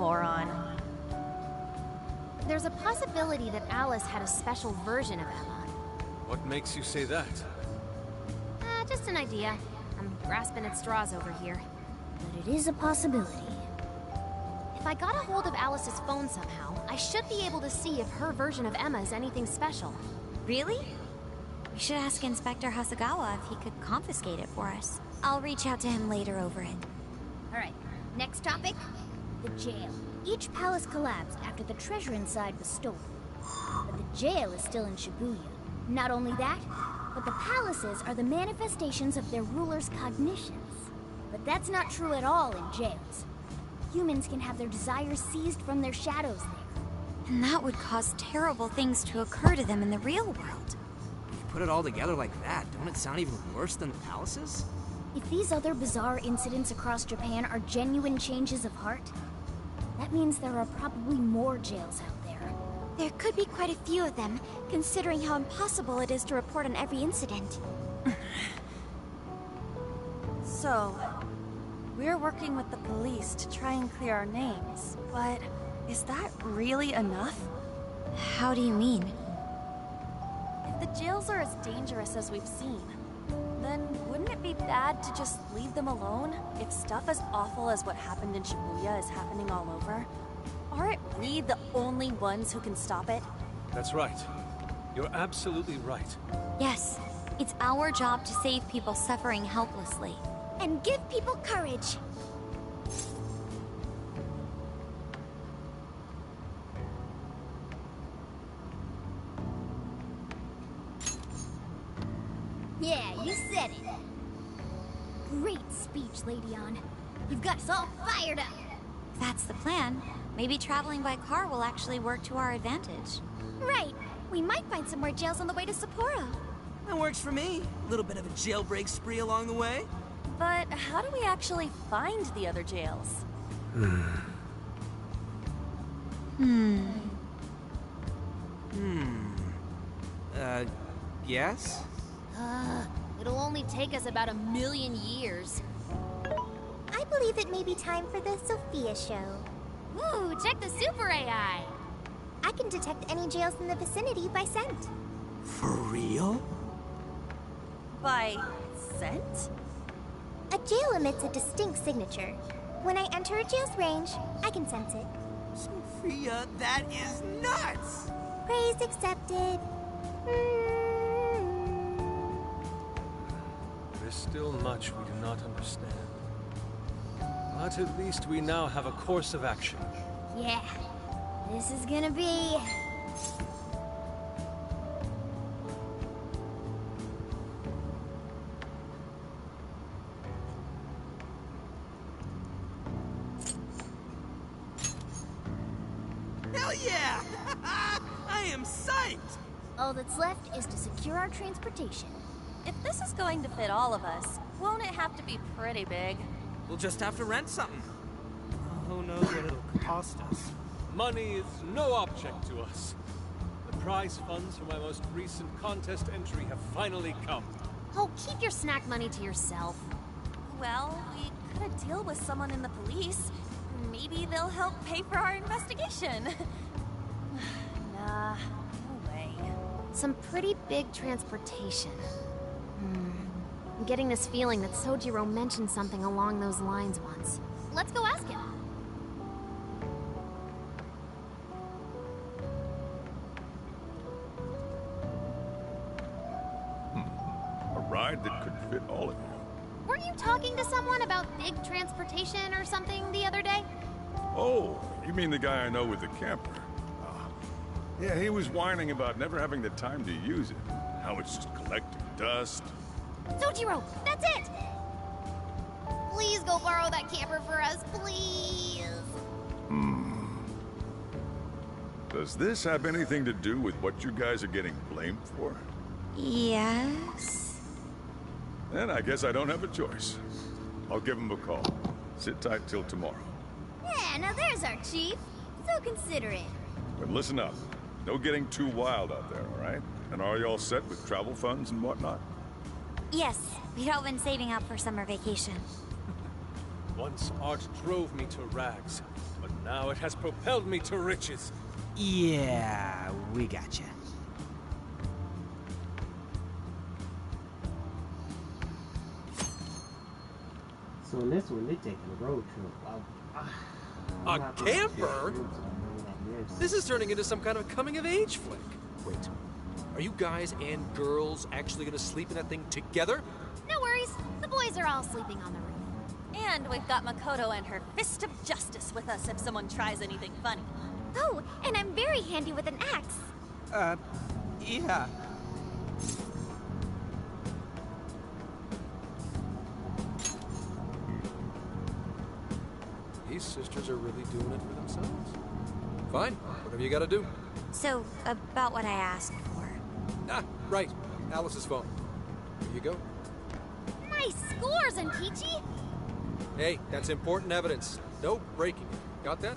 moron. There's a possibility that Alice had a special version of Emma. What makes you say that? Just an idea. I'm grasping at straws over here. But it is a possibility. If I got a hold of Alice's phone somehow, I should be able to see if her version of Emma is anything special. Really? We should ask Inspector Hasagawa if he could confiscate it for us. I'll reach out to him later over it. Alright, next topic. The jail. Each palace collapsed after the treasure inside was stolen. But the jail is still in Shibuya. Not only that, but the palaces are the manifestations of their rulers' cognitions. But that's not true at all in jails. Humans can have their desires seized from their shadows there. And that would cause terrible things to occur to them in the real world. If you put it all together like that, don't it sound even worse than the palaces? If these other bizarre incidents across Japan are genuine changes of heart, that means there are probably more jails out there. There could be quite a few of them, considering how impossible it is to report on every incident. So, we're working with the police to try and clear our names, but is that really enough? How do you mean? If the jails are as dangerous as we've seen, then wouldn't it be bad to just leave them alone if stuff as awful as what happened in Shibuya is happening all over? Aren't we the only ones who can stop it? That's right. You're absolutely right. Yes, it's our job to save people suffering helplessly. And give people courage. Yeah, you said it. Great speech, Lady On. You've got us all fired up. If that's the plan, maybe traveling by car will actually work to our advantage. Right. We might find some more jails on the way to Sapporo. That works for me. A little bit of a jailbreak spree along the way. But how do we actually find the other jails? Yes? It'll only take us about 1,000,000 years. I believe it may be time for the Sophia show. Ooh, check the super AI! I can detect any jails in the vicinity by scent. For real? By scent? A jail emits a distinct signature. When I enter a jail's range, I can sense it. Sophia, that is nuts! Praise accepted. There's still much we do not understand. But at least we now have a course of action. Yeah, this is gonna be... Hell yeah! I am psyched! All that's left is to secure our transportation. If this is going to fit all of us, won't it have to be pretty big? We'll just have to rent something. Who knows what it'll cost us? Money is no object to us. The prize funds for my most recent contest entry have finally come. Oh, keep your snack money to yourself. Well, we could deal with someone in the police. Maybe they'll help pay for our investigation. Nah, no way. Some pretty big transportation. I'm getting this feeling that Sojiro mentioned something along those lines once. Let's go ask him. A ride that could fit all of you. Weren't you talking to someone about big transportation or something the other day? Oh, you mean the guy I know with the camper? Yeah, he was whining about never having the time to use it. How it's just collecting dust. Sojiro, that's it! Please go borrow that camper for us, please! Does this have anything to do with what you guys are getting blamed for? Yes? Then I guess I don't have a choice. I'll give him a call. Sit tight till tomorrow. Yeah, now there's our chief. So considerate. But listen up. No getting too wild out there, all right? And are you all set with travel funds and whatnot? Yes, we'd all been saving up for summer vacation. Once art drove me to rags, but Now it has propelled me to riches. Yeah, we gotcha. So in this one, they taking a road trip. A camper? This is turning into some kind of coming-of-age flick. Wait, are you guys and girls actually gonna sleep in that thing together? No worries. The boys are all sleeping on the roof. And we've got Makoto and her fist of justice with us if someone tries anything funny. Oh, and I'm very handy with an axe. Yeah. These sisters are really doing it for themselves. Fine, whatever you gotta do. So, about what I asked for. Ah, right. Alice's phone. Here you go. Nice scores, Enkichi! Hey, that's important evidence. No breaking it. Got that?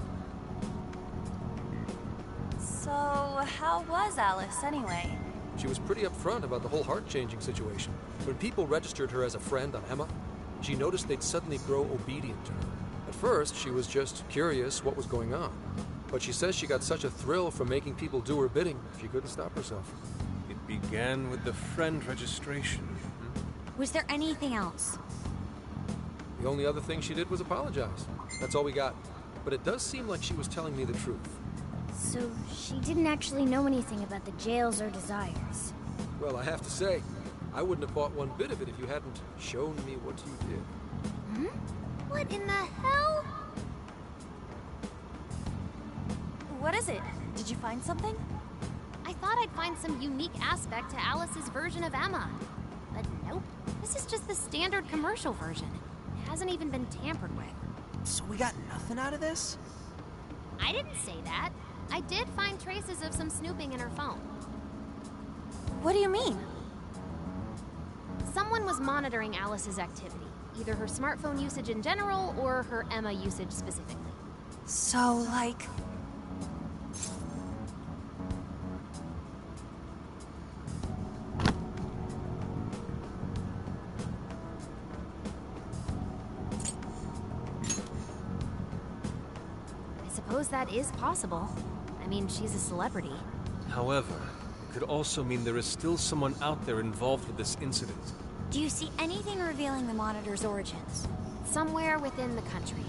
So, how was Alice anyway? She was pretty upfront about the whole heart-changing situation. When people registered her as a friend on Emma, she noticed they'd suddenly grow obedient to her. At first, she was just curious what was going on. But she says she got such a thrill from making people do her bidding, she couldn't stop herself. It began with the friend registration. Was there anything else? The only other thing she did was apologize. That's all we got. But it does seem like she was telling me the truth. So she didn't actually know anything about the jails or desires. Well, I have to say, I wouldn't have bought one bit of it if you hadn't shown me what you did. What in the hell? What is it? Did you find something? I thought I'd find some unique aspect to Alice's version of Emma. But nope. This is just the standard commercial version. It hasn't even been tampered with. So we got nothing out of this? I didn't say that. I did find traces of some snooping in her phone. What do you mean? Someone was monitoring Alice's activity, either her smartphone usage in general or her Emma usage specifically. So, like... I suppose that is possible. I mean, she's a celebrity. However, it could also mean there is still someone out there involved with this incident. Do you see anything revealing the Monitor's origins? Somewhere within the country.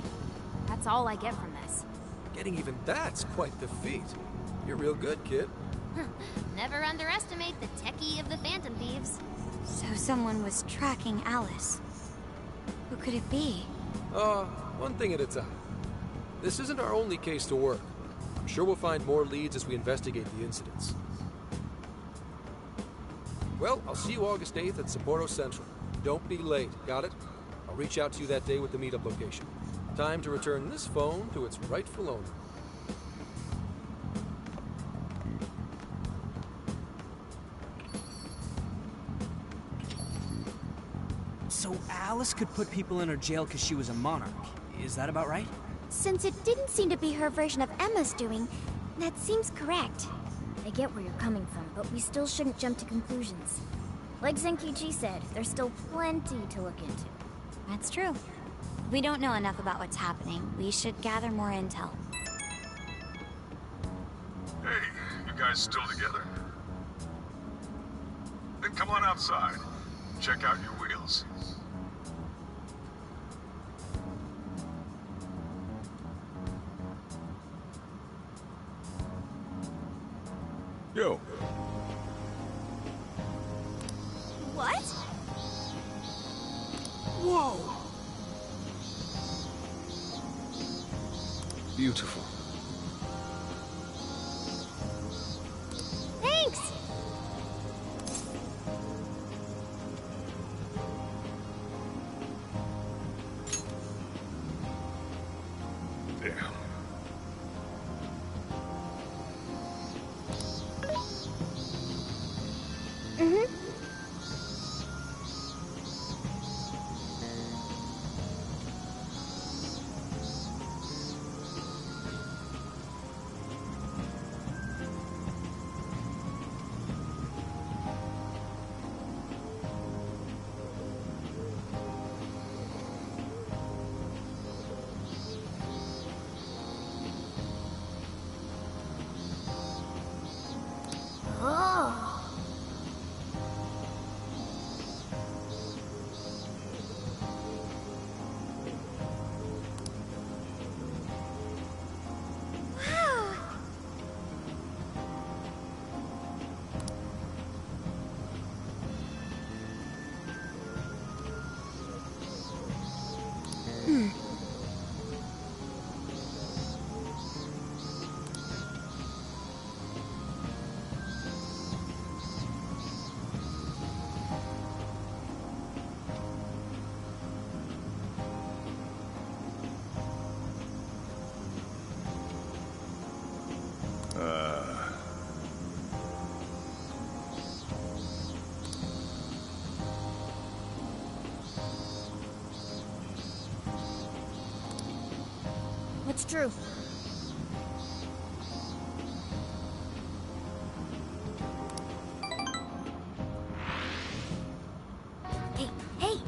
That's all I get from this. Getting even that's quite the feat. You're real good, kid. Never underestimate the techie of the Phantom Thieves. So someone was tracking Alice. Who could it be? One thing at a time. This isn't our only case to work. I'm sure we'll find more leads as we investigate the incidents. Well, I'll see you August 8th at Sapporo Central. Don't be late, got it? I'll reach out to you that day with the meetup location. Time to return this phone to its rightful owner. So Alice could put people in her jail because she was a monarch. Is that about right? Since it didn't seem to be her version of Emma's doing, that seems correct. I get where you're coming from, but we still shouldn't jump to conclusions. Like Zenkichi said, there's still plenty to look into. That's true. We don't know enough about what's happening. We should gather more intel. Hey, you guys still together? Then come on outside. Check out your wheels. Yo. What? Whoa! Beautiful. Thanks! Damn. It's true. Hey, hey!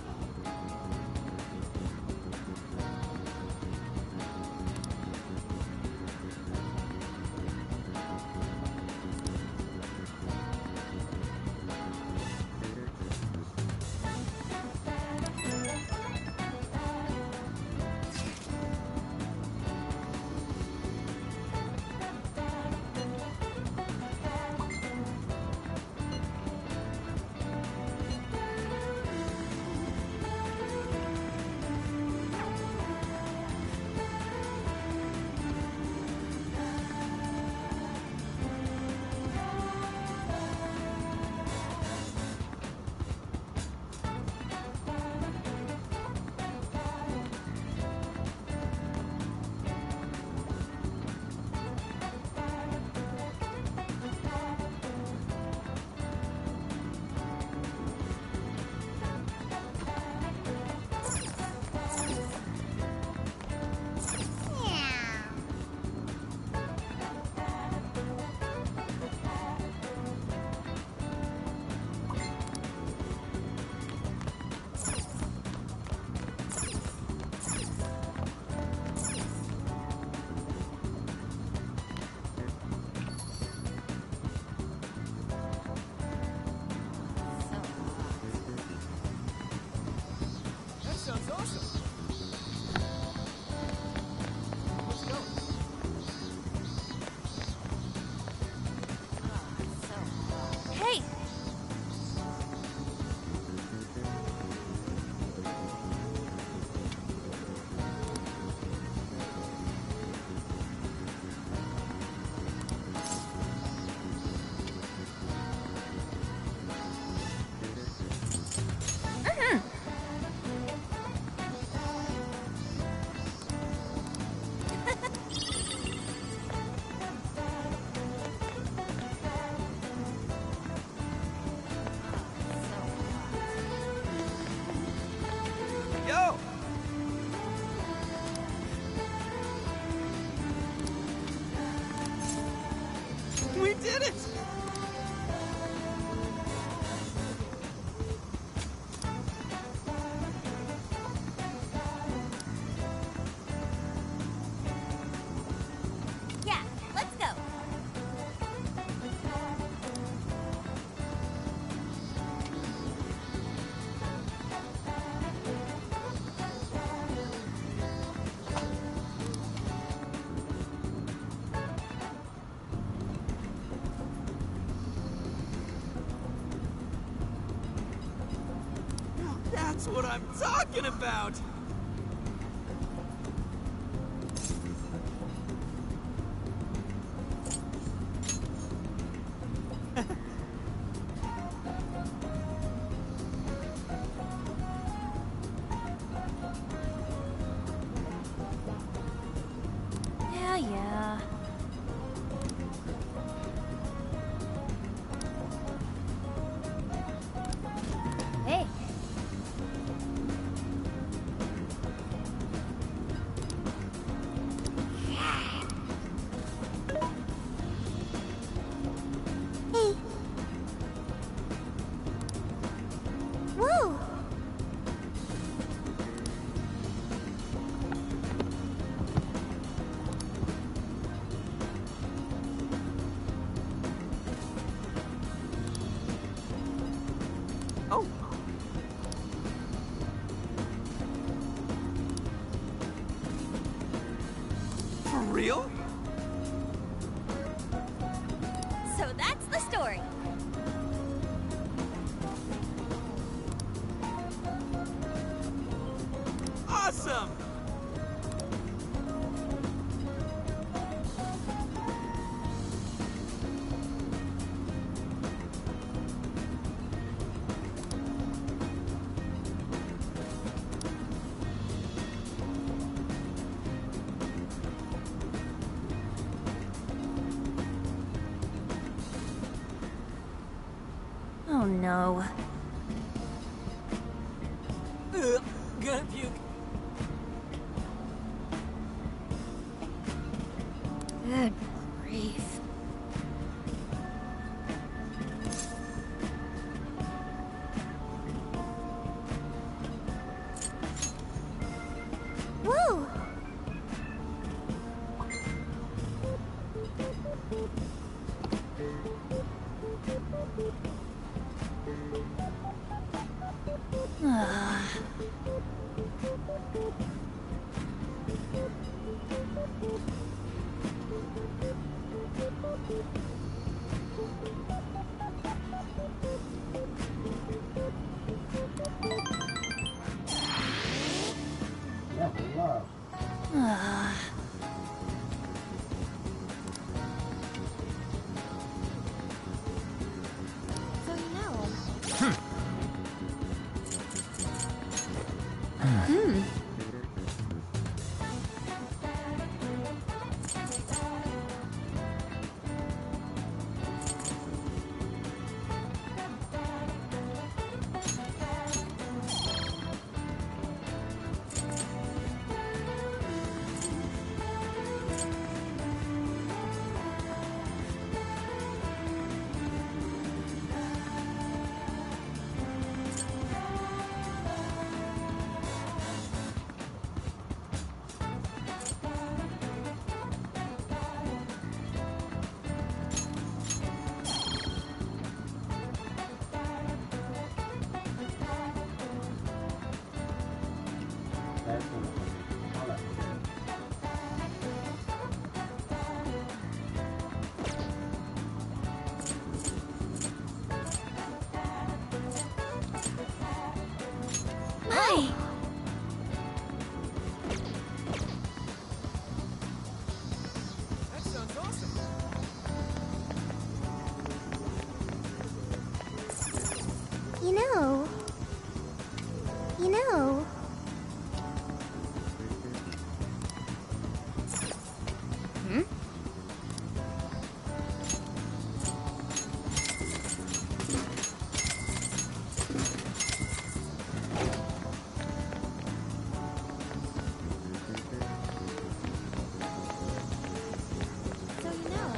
That sounds awesome. Let's go. Hey! Yo! We did it! Yeah, let's go. That's what I'm talking about! Yeah, yeah. Hey. Woo! Oh! For real? So that's the story. Awesome! Oh no. Gonna puke. Good grief. Woo! Level up. So no. That's all right. My! That sounds awesome. You know... You know... So you know...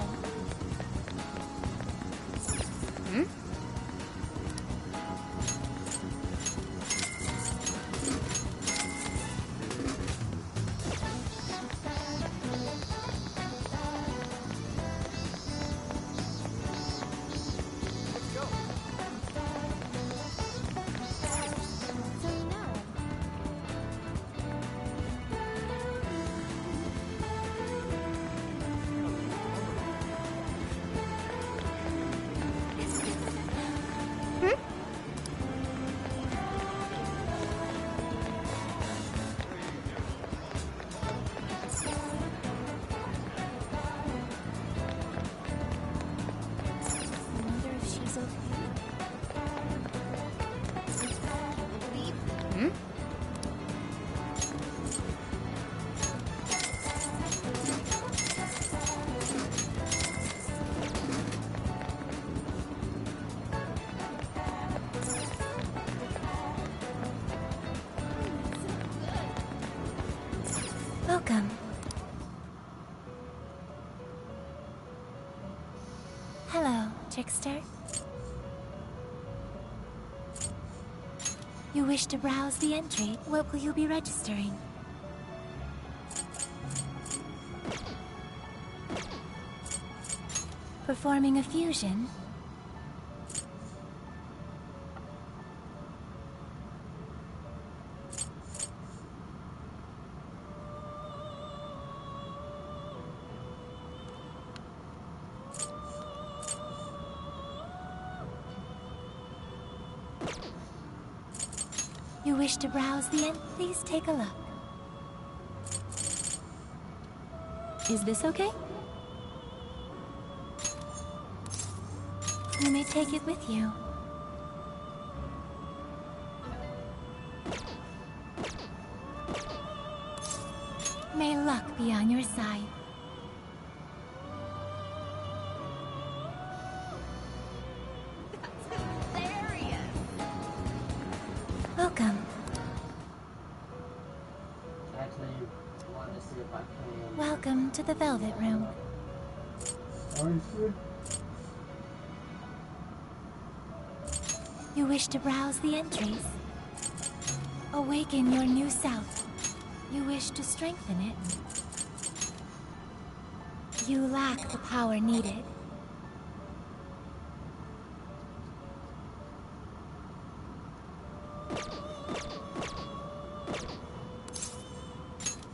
Let's go. So you know... I wonder if she's okay. Welcome. Hello, trickster. You wish to browse the entry. What will you be registering? Performing a fusion? You wish to browse the end? Please take a look. Is this okay? You may take it with you. May luck be on your side. Welcome. Actually, want to see if I can. Welcome to the Velvet Room. You wish to browse the entries? Awaken your new self. You wish to strengthen it? You lack the power needed.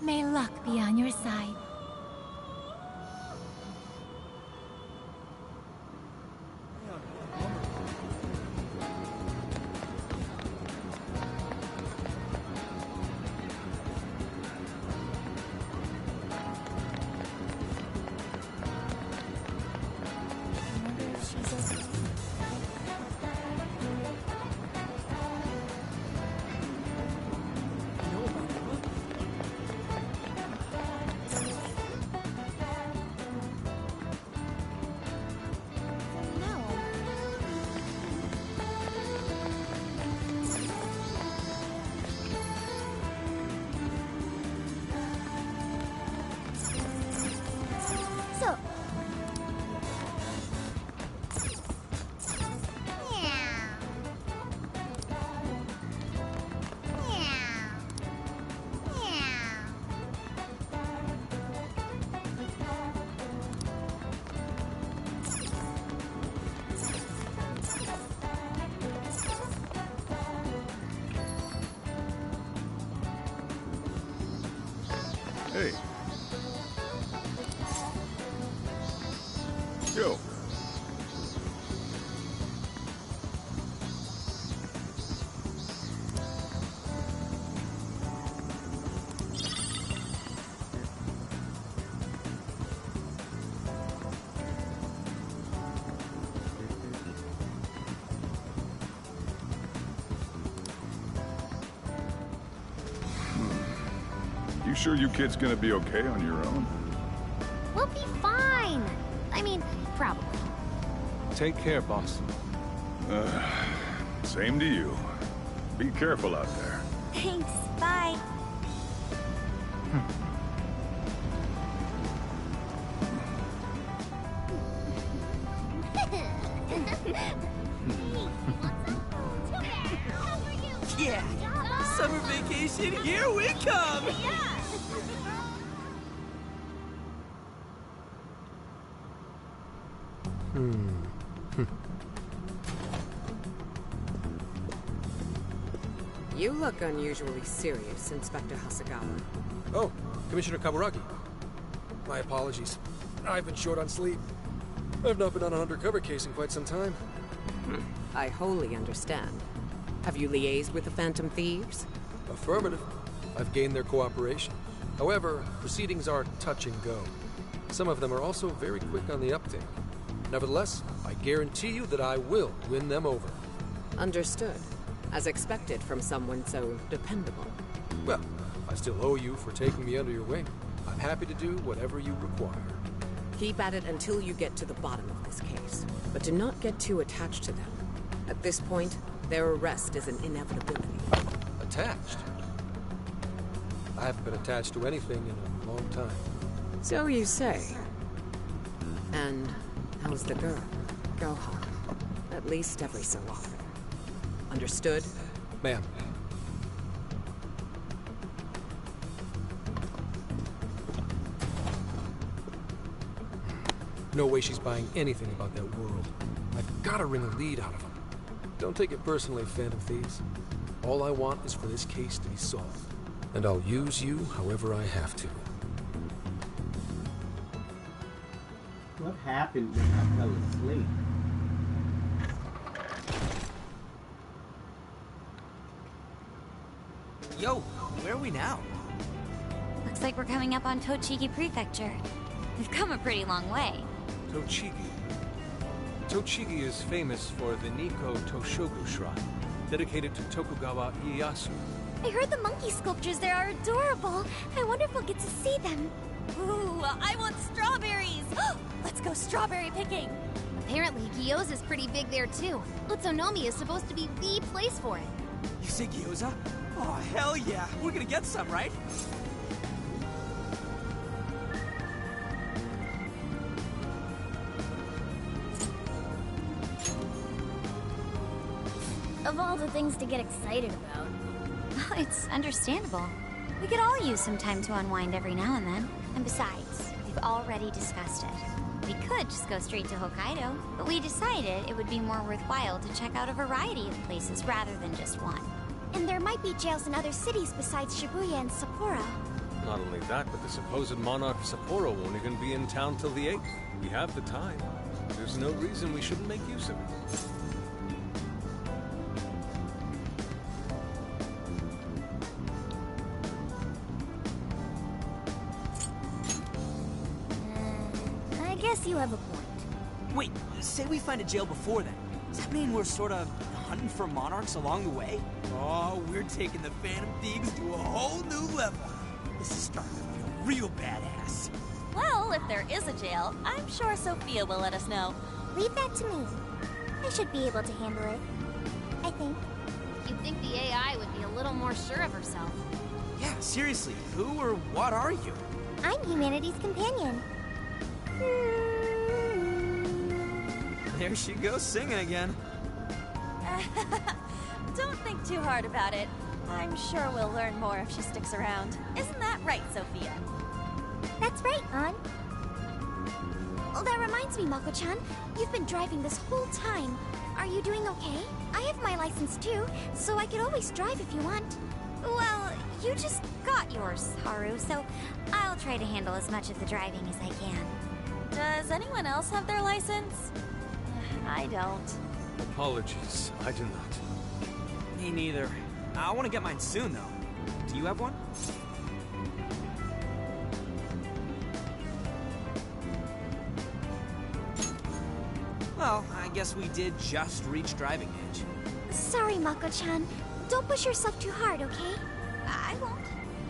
May luck be on your side. Hey. Yo. You sure you kids gonna be okay on your own? We'll be fine. I mean, probably. Take care, boss. Same to you. Be careful out there. Thanks, bye. Yeah! Summer vacation, here we come! You look unusually serious, Inspector Hasagawa. Oh, Commissioner Kaburagi. My apologies. I've been short on sleep. I've not been on an undercover case in quite some time. I wholly understand. Have you liaised with the Phantom Thieves? Affirmative. I've gained their cooperation. However, proceedings are touch and go. Some of them are also very quick on the uptake. Nevertheless, I guarantee you that I will win them over. Understood. As expected from someone so dependable. Well, I still owe you for taking me under your wing. I'm happy to do whatever you require. Keep at it until you get to the bottom of this case. But do not get too attached to them. At this point, their arrest is an inevitability. Attached? I haven't been attached to anything in a long time. So you say. And how's the girl? Gohan. At least every so often. Understood? Ma'am. No way she's buying anything about that world. I've got to wring a lead out of them. Don't take it personally, Phantom Thieves. All I want is for this case to be solved. And I'll use you however I have to. What happened when I fell asleep? Yo, where are we now? Looks like we're coming up on Tochigi Prefecture. We've come a pretty long way. Tochigi. Tochigi is famous for the Nikko Toshogu Shrine, dedicated to Tokugawa Ieyasu. I heard the monkey sculptures there are adorable. I wonder if we'll get to see them. Ooh, I want strawberries! Let's go strawberry picking! Apparently, gyoza's pretty big there too. Utsunomiya is supposed to be the place for it. You say gyoza? Oh, hell yeah! We're gonna get some, right? Of all the things to get excited about. It's understandable. We could all use some time to unwind every now and then. And besides, we've already discussed it. We could just go straight to Hokkaido, but we decided it would be more worthwhile to check out a variety of places rather than just one. And there might be jails in other cities besides Shibuya and Sapporo. Not only that, but the supposed monarch of Sapporo won't even be in town till the 8th. We have the time. There's no reason we shouldn't make use of it. I guess you have a point. Wait, say we find a jail before then. Does that mean we're sort of hunting for monarchs along the way? Oh, we're taking the Phantom Thieves to a whole new level. This is starting to feel real badass. Well, if there is a jail, I'm sure Sophia will let us know. Leave that to me. I should be able to handle it. I think. You'd think the AI would be a little more sure of herself. Yeah, seriously, who or what are you? I'm humanity's companion. There she goes singing again. Don't think too hard about it. I'm sure we'll learn more if she sticks around. Isn't that right, Sophia? That's right, An. Oh, that reminds me, Mako-chan. You've been driving this whole time. Are you doing okay? I have my license too, so I could always drive if you want. Well, you just got yours, Haru, so I'll try to handle as much of the driving as I can. Does anyone else have their license? I don't. Apologies, I do not. Me neither. I want to get mine soon, though. Do you have one? Well, I guess we did just reach driving age. Sorry, Mako-chan. Don't push yourself too hard, okay? I won't.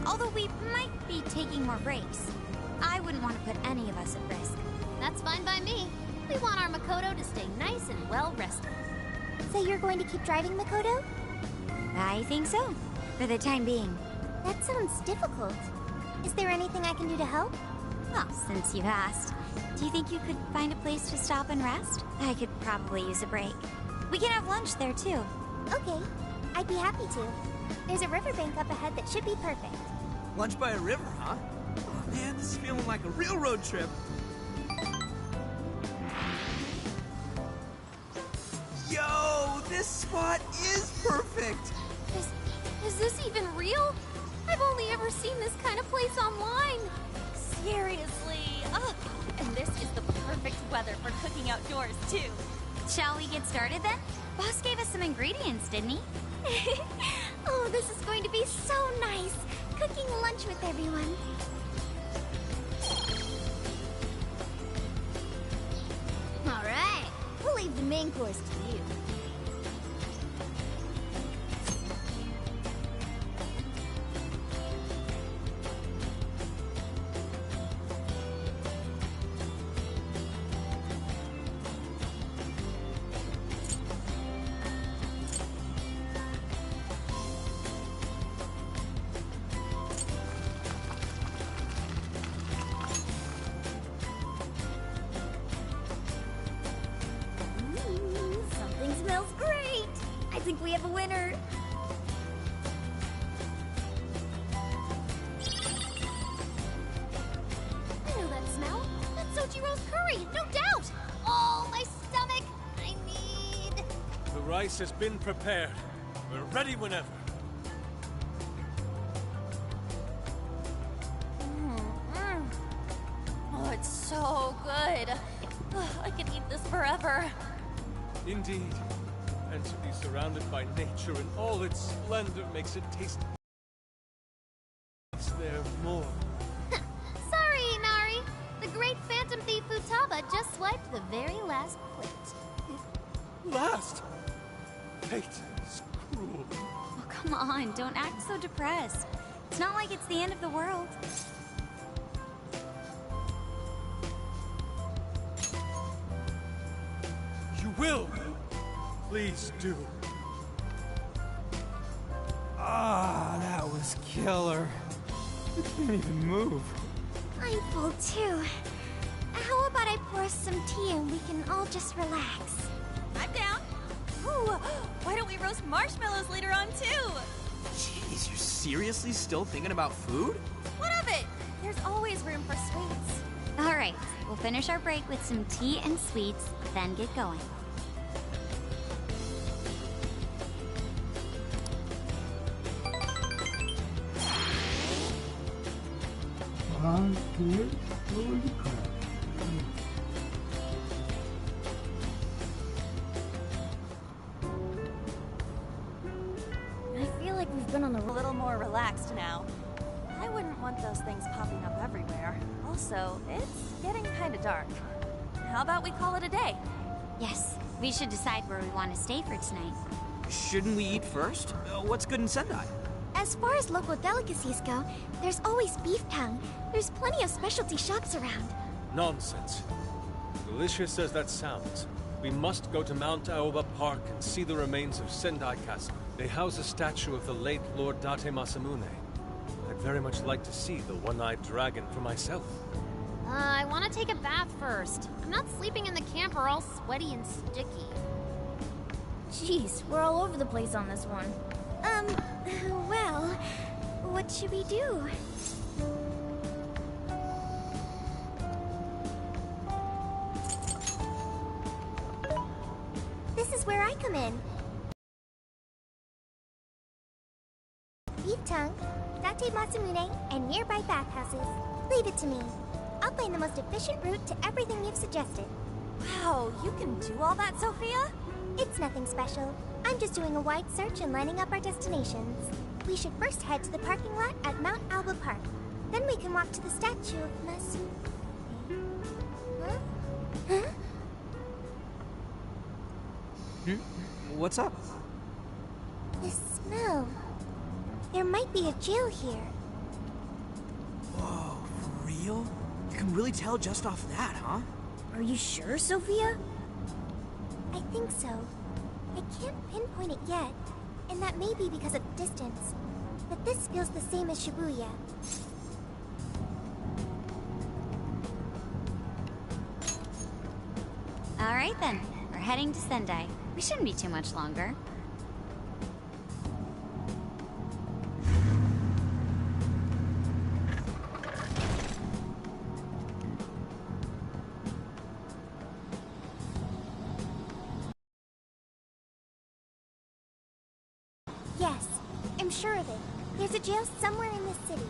Although we might be taking more breaks. I wouldn't want to put any of us at risk. That's fine by me. We want our Makoto to stay nice and well rested. So you're going to keep driving, Makoto? I think so, for the time being. That sounds difficult. Is there anything I can do to help? Well, since you've asked, do you think you could find a place to stop and rest? I could probably use a break. We can have lunch there, too. Okay, I'd be happy to. There's a riverbank up ahead that should be perfect. Lunch by a river, huh? Oh man, this is feeling like a real road trip. Yo, this spot is perfect! Is this even real? I've only ever seen this kind of place online. Seriously. Ugh. And this is the perfect weather for cooking outdoors, too. Shall we get started then? Boss gave us some ingredients, didn't he? Oh, this is going to be so nice. Cooking lunch with everyone. All right, we'll leave the main course to you. Something smells great. I think we have a winner. I know that smell. That's Sojiro's curry, no doubt. Oh, my stomach. I need... The rice has been prepared. We're ready whenever. Oh, it's so good. Ugh, I could eat this forever. Indeed. And to be surrounded by nature in all its splendor makes it taste there more. Sorry, Inari. The great Phantom Thief Futaba just swiped the very last plate. Last! Fate is cruel. Oh, come on, don't act so depressed. It's not like it's the end of the world. You will! Please do. Ah, that was killer. I can't even move. I'm full too. How about I pour us some tea and we can all just relax? I'm down. Ooh, why don't we roast marshmallows later on too? Jeez, you're seriously still thinking about food? What of it? There's always room for sweets. All right, we'll finish our break with some tea and sweets, then get going. I feel like we've been on a little more relaxed now. I wouldn't want those things popping up everywhere. Also, it's getting kind of dark. How about we call it a day? Yes, we should decide where we want to stay for tonight. Shouldn't we eat first? What's good in Sendai? As far as local delicacies go, there's always beef tongue. There's plenty of specialty shops around. Nonsense. Delicious as that sounds, we must go to Mount Aoba Park and see the remains of Sendai Castle. They house a statue of the late Lord Date Masamune. I'd very much like to see the one-eyed dragon for myself. I want to take a bath first. I'm not sleeping in the camper all sweaty and sticky. Jeez, we're all over the place on this one. Well, what should we do? This is where I come in. Beef tongue, Date Masamune, and nearby bathhouses. Leave it to me. I'll find the most efficient route to everything you've suggested. Wow, you can do all that, Sophia? It's nothing special. I'm just doing a wide search and lining up our destinations. We should first head to the parking lot at Mount Alba Park. Then we can walk to the statue of Masamune. Huh? Huh? What's up? The smell. There might be a jail here. Whoa, for real? You can really tell just off that, huh? Are you sure, Sophia? I think so. I can't pinpoint it yet, and that may be because of distance. But this feels the same as Shibuya. All right then, we're heading to Sendai. We shouldn't be too much longer. Yes, I'm sure of it. There's a jail somewhere in this city.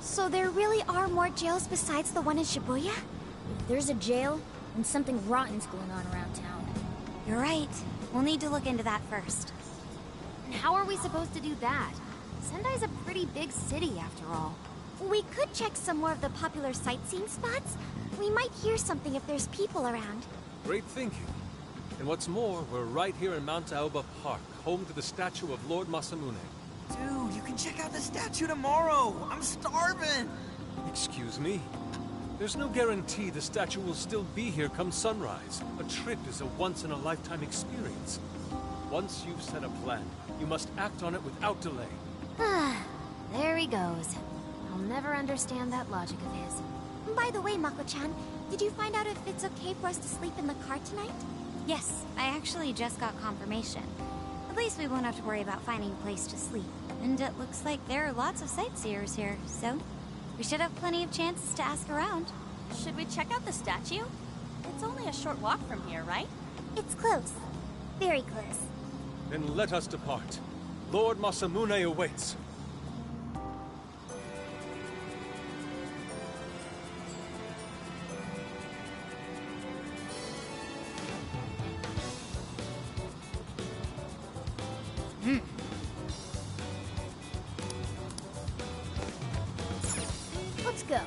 So there really are more jails besides the one in Shibuya? If there's a jail, then something rotten's going on around town. You're right. We'll need to look into that first. And how are we supposed to do that? Sendai's a pretty big city, after all. We could check some more of the popular sightseeing spots. We might hear something if there's people around. Great thinking. And what's more, we're right here in Mount Aoba Park, home to the statue of Lord Masamune. Dude, you can check out the statue tomorrow. I'm starving. Excuse me? There's no guarantee the statue will still be here come sunrise. A trip is a once-in-a-lifetime experience. Once you've set a plan, you must act on it without delay. There he goes. I'll never understand that logic of his. By the way, Mako-chan, did you find out if it's okay for us to sleep in the car tonight? Yes, I actually just got confirmation. At least we won't have to worry about finding a place to sleep. And it looks like there are lots of sightseers here, so we should have plenty of chances to ask around. Should we check out the statue? It's only a short walk from here, right? It's close. Very close. Then let us depart. Lord Masamune awaits. Let's go.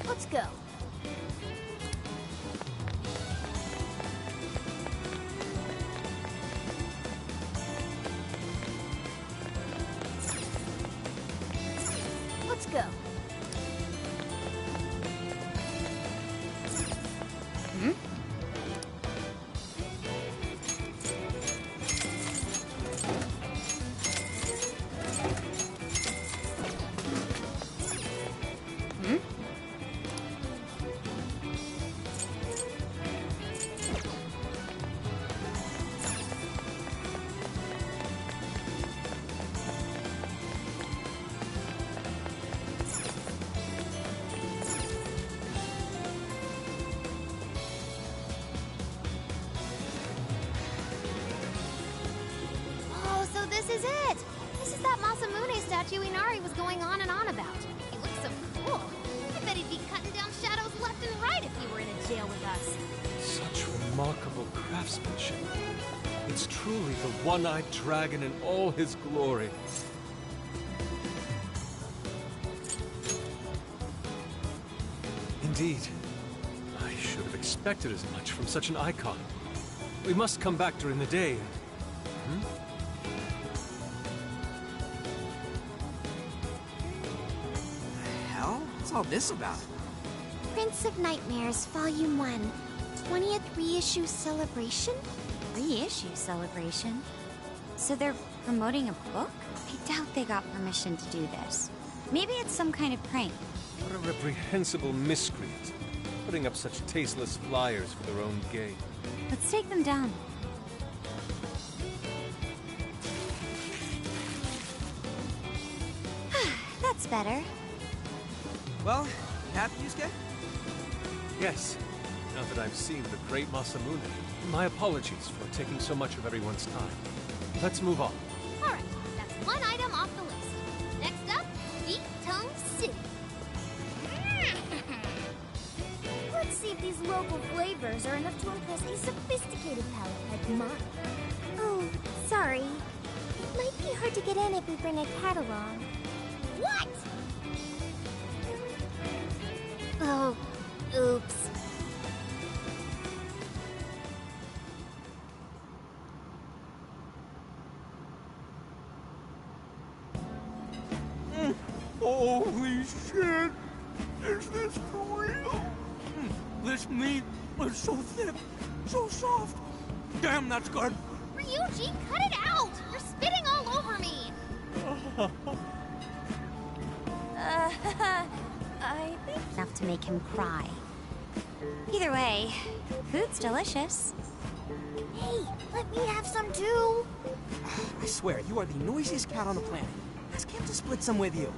Let's go. Let's go. this is it! This is that Masamune statue Inari was going on and on about. He looks so cool. I bet he'd be cutting down shadows left and right if he were in a jail with us. Such remarkable craftsmanship. It's truly the one-eyed dragon in all his glory. Indeed. I should have expected as much from such an icon. We must come back during the day. The hell? What's all this about? Prince of Nightmares, Volume 1. 20th reissue celebration? Reissue celebration? So they're promoting a book? I doubt they got permission to do this. Maybe it's some kind of prank. What a reprehensible miscreant. Putting up such tasteless flyers for their own gain. Let's take them down. That's better. Well, you happy, Yusuke? Yes. Now that I've seen the great Masamune, my apologies for taking so much of everyone's time. Let's move on. Alright, that's one item off the list. Next up, Beat Tongue City. Let's see if these local flavors are enough to impress a sophisticated palate like mine. Oh, sorry. It might be hard to get in if we bring a cat along. What? Oh, oops. Holy shit! Is this for real? This meat is so thick, so soft. Damn, that's good. Ryuji, cut it out! You're spitting all over me! I think... Enough to make him cry. Either way, food's delicious. Hey, let me have some too. I swear, you are the noisiest cat on the planet. Ask him to split some with you.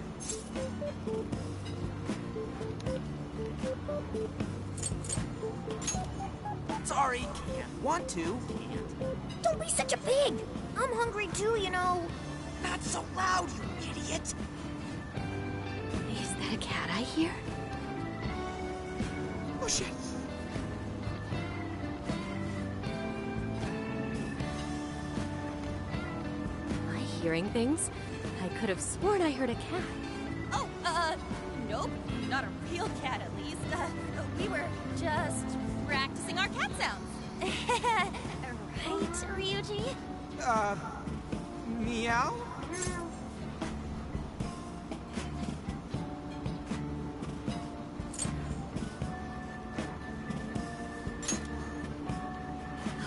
Sorry, can't. Want to, can't. Don't be such a pig. I'm hungry too, you know. Not so loud, you idiot! Is that a cat I hear? Oh shit! Am I hearing things? I could have sworn I heard a cat. Oh, nope. Not a real cat, at least. We were just practicing our cat sounds. Right, Ryuji? Meow?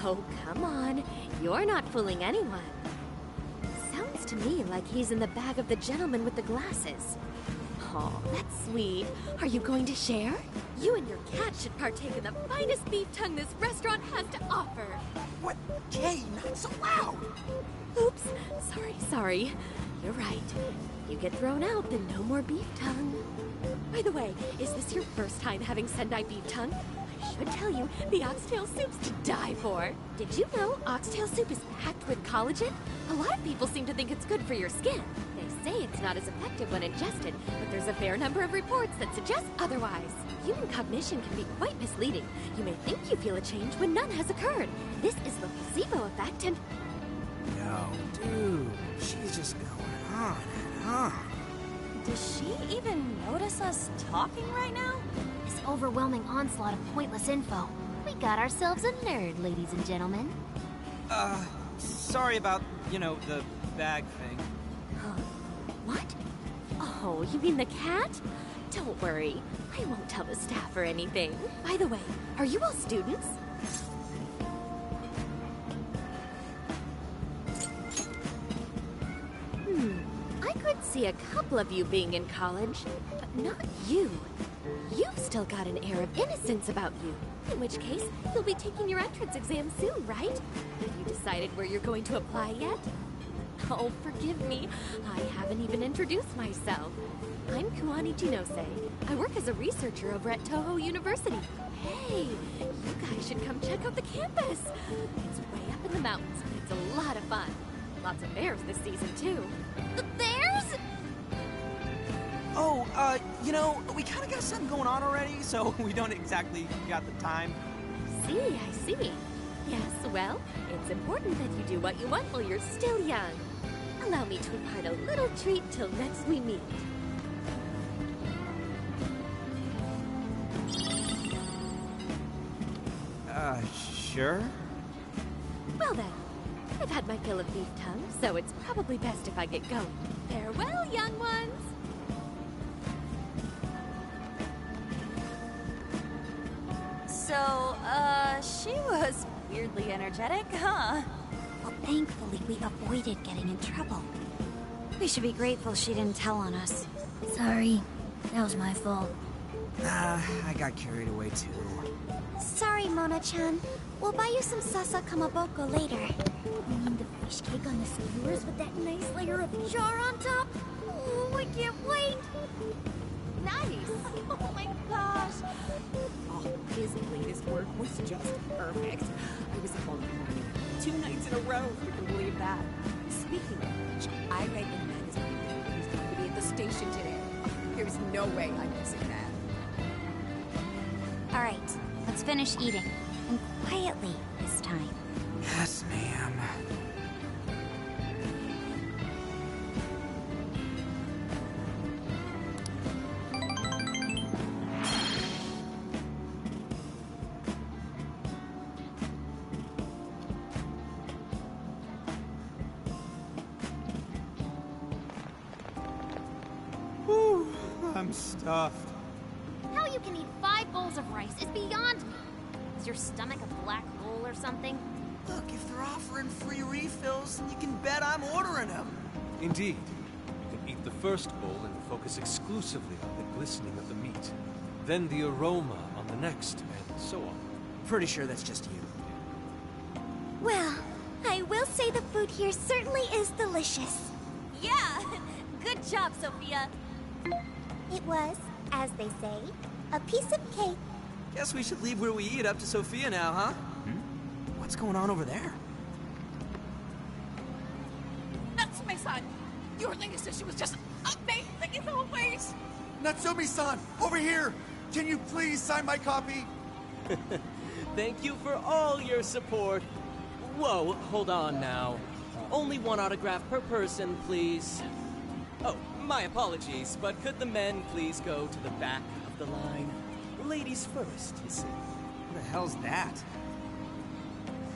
Oh, come on. You're not fooling anyone. Sounds to me like he's in the bag of the gentleman with the glasses. Oh, that's sweet. Are you going to share? You and your cat should partake in the finest beef tongue this restaurant has to offer. What? Kay, not so loud! Oops. Sorry. You're right. You get thrown out, then no more beef tongue. By the way, is this your first time having Sendai beef tongue? I should tell you, the oxtail soup's to die for. Did you know oxtail soup is packed with collagen? A lot of people seem to think it's good for your skin. They say it's not as effective when ingested, but there's a fair number of reports that suggest otherwise. Human cognition can be quite misleading. You may think you feel a change when none has occurred. This is the placebo effect and... No, dude. She's just going on and on. Does she even notice us talking right now? This overwhelming onslaught of pointless info. We got ourselves a nerd, ladies and gentlemen. Sorry about, the bag thing. What? Oh, you mean the cat? Don't worry. I won't tell the staff or anything. By the way, are you all students? I could see a couple of you being in college, but not you. You've still got an air of innocence about you. In which case, you'll be taking your entrance exam soon, right? Have you decided where you're going to apply yet? Oh, forgive me. I haven't even introduced myself. I'm Kuani Jinose. I work as a researcher over at Toho University. Hey, you guys should come check out the campus. It's way up in the mountains, but it's a lot of fun. lots of bears this season, too. The bears? Oh, you know, we kind of got something going on already, so we don't exactly got the time. I see. Yes, well, it's important that you do what you want while you're still young. Allow me to impart a little treat till next we meet. Sure? Well then, I've had my fill of beef tongue, so it's probably best if I get going. Farewell, young ones! So, she was weirdly energetic, huh? Well, thankfully we avoided getting in trouble. We should be grateful she didn't tell on us. Sorry, that was my fault. I got carried away too. Sorry, Mona-chan. We'll buy you some sasa kamaboko later. You mean the fish cake on the skewers with that nice layer of char on top? Oh, I can't wait! Nice! Oh my gosh! Oh, his latest work was just perfect. I was hungry 2 nights in a row, if you can believe that. Speaking of which, I read in magazine that he's going to be at the station today. There's no way I'm missing that. All right, let's finish eating. And quietly this time. Yes, ma'am. Whew, I'm stuffed. How you can eat 5 bowls of rice is beyond me. Is your stomach a black hole or something? Look, if they're offering free refills, you can bet I'm ordering them. Indeed. You can eat the first bowl and focus exclusively on the glistening of the meat. Then the aroma on the next, and so on. Pretty sure that's just you. Well, I will say the food here certainly is delicious. Yeah! Good job, Sophia! It was, as they say, a piece of cake. Guess we should leave where we eat up to Sophia now, huh? What's going on over there? Natsume-san! Your Legacy was just amazing as always! Natsumi-san, over here! Can you please sign my copy? Thank you for all your support. Whoa, hold on now. Only 1 autograph per person, please. Oh, my apologies, but could the men please go to the back of the line? Ladies first, you see. What the hell's that?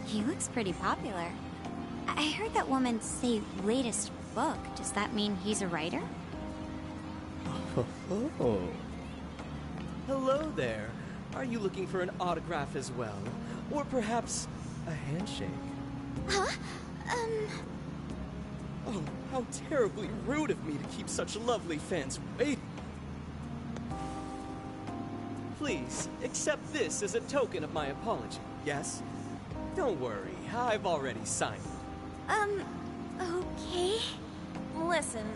He looks pretty popular. I heard that woman say latest book. Does that mean he's a writer? Oh. Hello there. Are you looking for an autograph as well? Or perhaps a handshake? Huh? Oh, how terribly rude of me to keep such lovely fans waiting. Please, accept this as a token of my apology, yes? Don't worry, I've already signed it. Okay. Listen,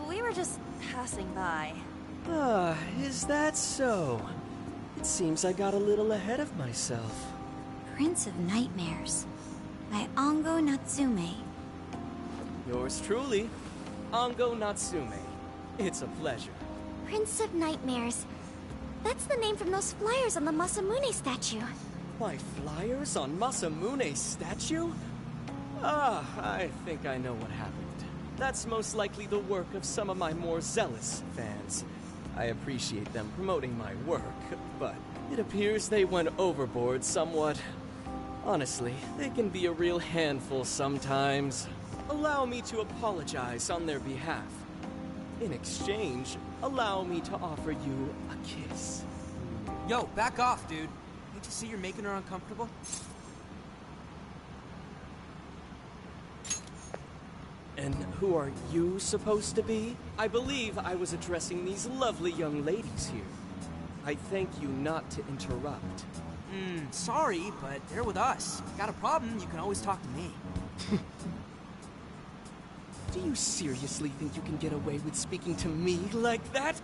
we were just passing by. Ah, is that so? It seems I got a little ahead of myself. Prince of Nightmares by Ango Natsume. Yours truly, Ango Natsume. It's a pleasure. Prince of Nightmares. That's the name from those flyers on the Masamune statue. My flyers on Masamune's statue? Ah, I think I know what happened. That's most likely the work of some of my more zealous fans. I appreciate them promoting my work, but it appears they went overboard somewhat. Honestly, they can be a real handful sometimes. Allow me to apologize on their behalf. In exchange, allow me to offer you a kiss. Yo, back off, dude. Can't you see you're making her uncomfortable? And who are you supposed to be? I believe I was addressing these lovely young ladies here. I thank you not to interrupt. Sorry, but they're with us. Got a problem, you can always talk to me. Do you seriously think you can get away with speaking to me like that?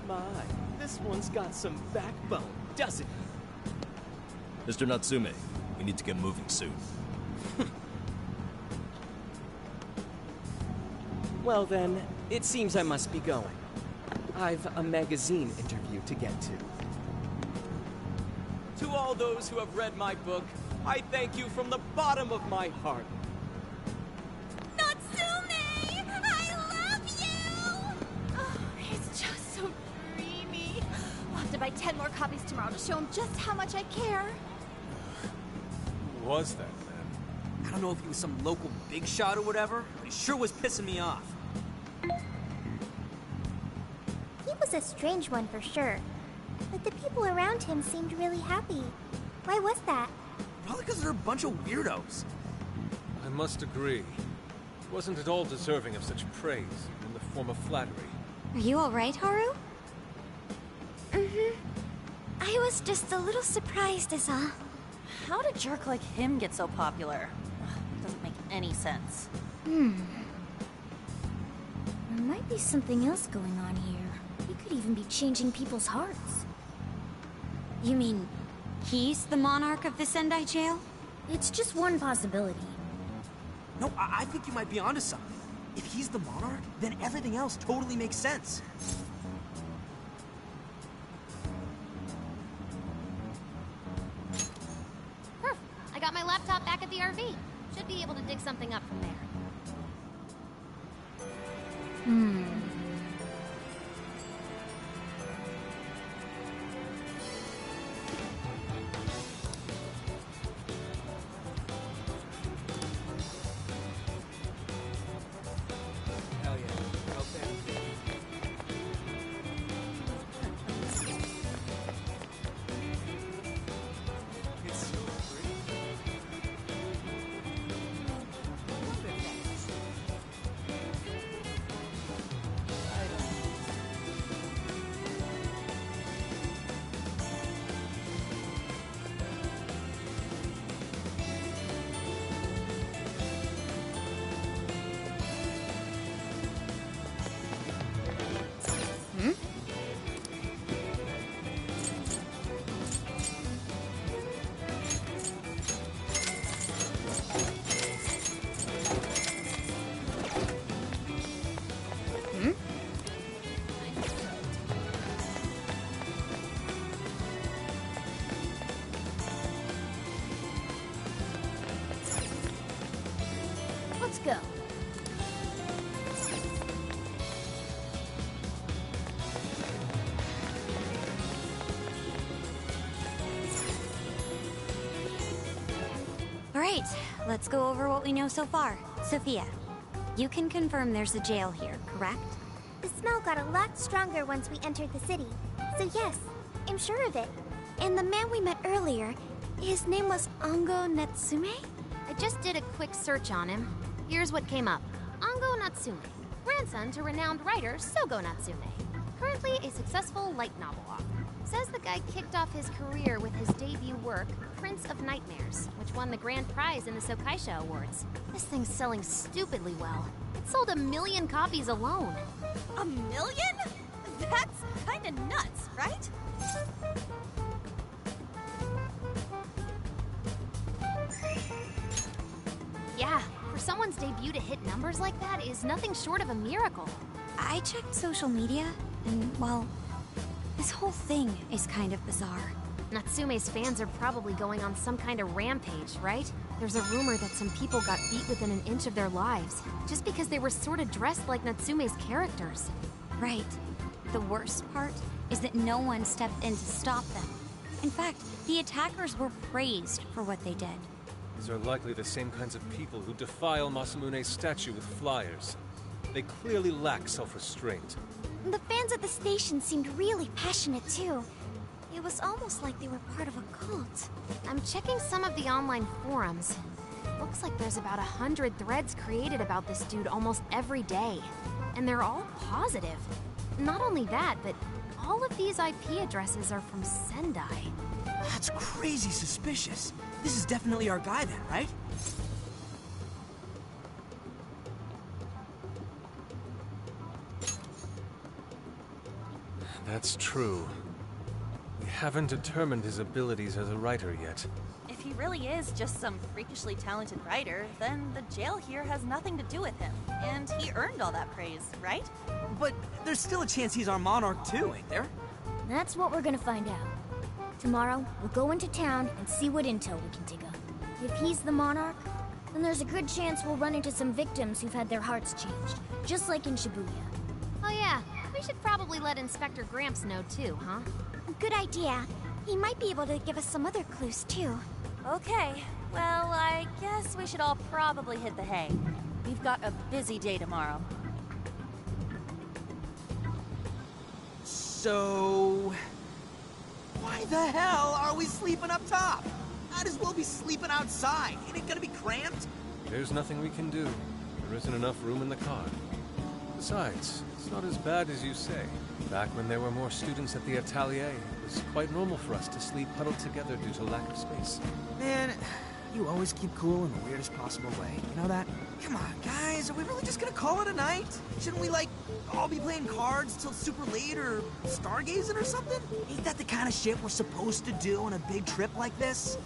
My, this one's got some backbone, doesn't it? Mr. Natsume, we need to get moving soon. Well then, it seems I must be going. I've a magazine interview to get to. To all those who have read my book, I thank you from the bottom of my heart. Natsume! I love you! Oh, he's just so dreamy. I'll have to buy 10 more copies tomorrow to show him just how much I care. Who was that, man? I don't know if he was some local big shot or whatever, but he sure was pissing me off. He was a strange one for sure. But the people around him seemed really happy. Why was that? Probably because they're a bunch of weirdos. I must agree. He wasn't at all deserving of such praise in the form of flattery. Are you alright, Haru? Mm-hmm. I was just a little surprised is all. How did a jerk like him get so popular? Ugh, doesn't make any sense. There might be something else going on here. He could even be changing people's hearts. You mean he's the monarch of the Sendai jail? It's just one possibility. No, I think you might be onto something. If he's the monarch, then everything else totally makes sense. I got my laptop back at the RV. Should be able to dig something up from there. Hell yeah. Okay. It's so pretty. Let's go. Alright, let's go over what we know so far. Sophia, you can confirm there's a jail here, correct? The smell got a lot stronger once we entered the city. So yes, I'm sure of it. And the man we met earlier, his name was Ango Natsume? I just did a quick search on him. Here's what came up. Ango Natsume, grandson to renowned writer Sogo Natsume. Currently a successful light novel author. Says the guy kicked off his career with his debut work, Prince of Nightmares, which won the grand prize in the Sokaisha Awards. This thing's selling stupidly well. It sold 1 million copies alone. 1 million? That's kinda nuts, right? Yeah, for someone's debut to hit numbers like that is nothing short of a miracle. I checked social media, and, well, this whole thing is kind of bizarre. Natsume's fans are probably going on some kind of rampage, right? There's a rumor that some people got beat within an inch of their lives, just because they were sort of dressed like Natsume's characters. Right. The worst part is that no one stepped in to stop them. In fact, the attackers were praised for what they did. These are likely the same kinds of people who defile Masamune's statue with flyers. They clearly lack self-restraint. The fans at the station seemed really passionate too. It was almost like they were part of a cult. I'm checking some of the online forums. Looks like there's about 100 threads created about this dude almost every day. And they're all positive. Not only that, but all of these IP addresses are from Sendai. That's crazy suspicious. This is definitely our guy then, right? That's true. We haven't determined his abilities as a writer yet. If he really is just some freakishly talented writer, then the jail here has nothing to do with him. And he earned all that praise, right? But there's still a chance he's our monarch too, ain't there? That's what we're gonna find out. Tomorrow, we'll go into town and see what intel we can dig up. If he's the monarch, then there's a good chance we'll run into some victims who've had their hearts changed, just like in Shibuya. Oh yeah, we should probably let Inspector Gramps know too, huh? Good idea. He might be able to give us some other clues, too. Okay, well, I guess we should all probably hit the hay. We've got a busy day tomorrow. So... why the hell are we sleeping up top? Might as well be sleeping outside. Ain't it gonna be cramped? There's nothing we can do. There isn't enough room in the car. Besides, it's not as bad as you say. Back when there were more students at the atelier, it was quite normal for us to sleep huddled together due to lack of space. Man, you always keep cool in the weirdest possible way. You know that? Come on, guys, are we really just gonna call it a night? Shouldn't we, like, all be playing cards till super late or stargazing or something? Ain't that the kind of shit we're supposed to do on a big trip like this?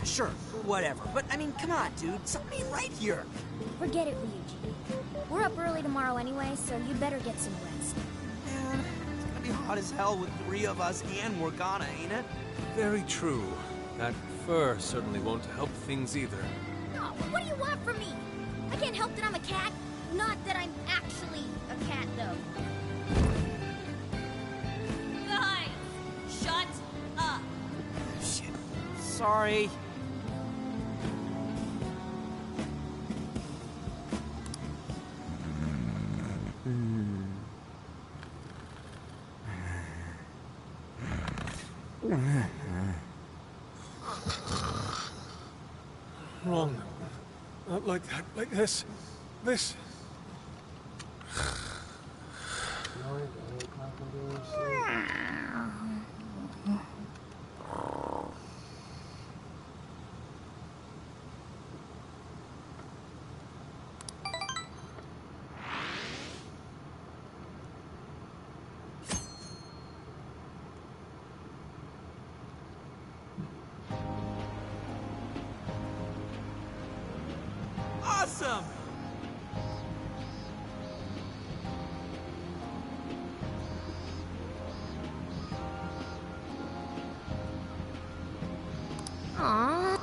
Sure, whatever. But, I mean, come on, dude. Something ain't right here. Forget it, Ryuji. We're up early tomorrow anyway, so you'd better get some rest. Man, it's gonna be hot as hell with 3 of us and Morgana, ain't it? Very true. That fur certainly won't help things either. Oh, what do you want from me? I can't help that I'm a cat. Not that I'm actually a cat, though. Guys, shut up. Shit. Sorry. Wrong. Not like that. Like this. This. Awesome! Aww.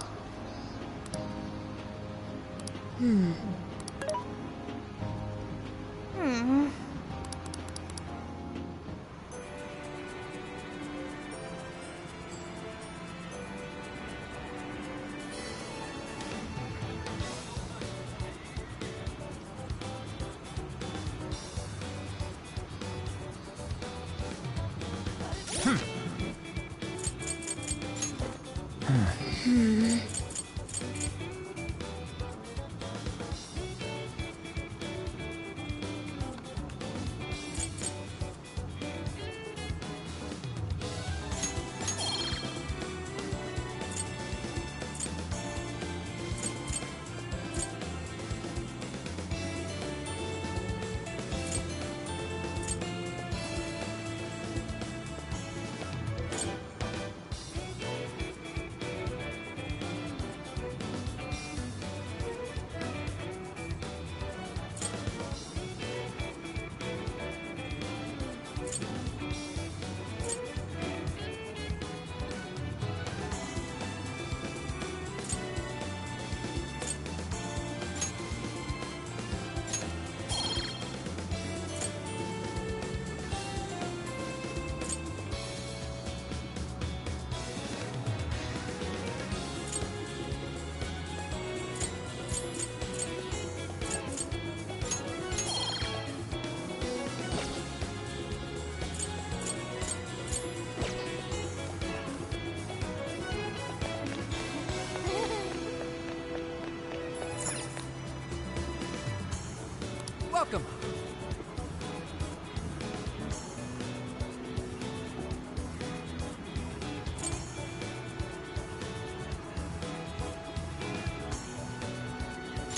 Welcome.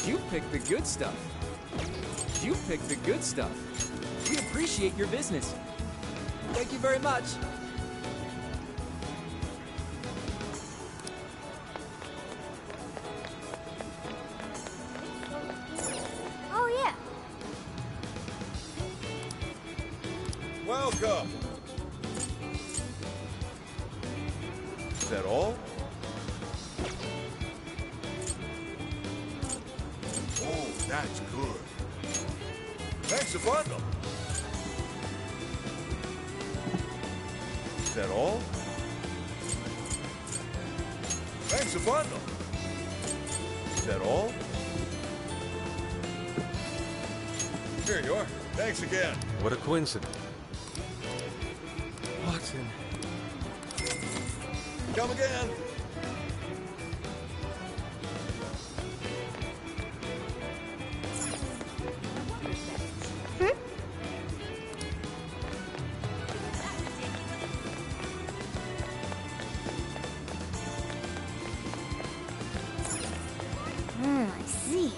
You the good stuff. You picked the good stuff. We appreciate your business. Thank you very much. Oh, yeah. Welcome. Is that all? Oh, that's good. Thanks a bundle. Is that all? Thanks a bundle. Is that all? Here you are. Thanks again. What a coincidence. What in... Come again. I see.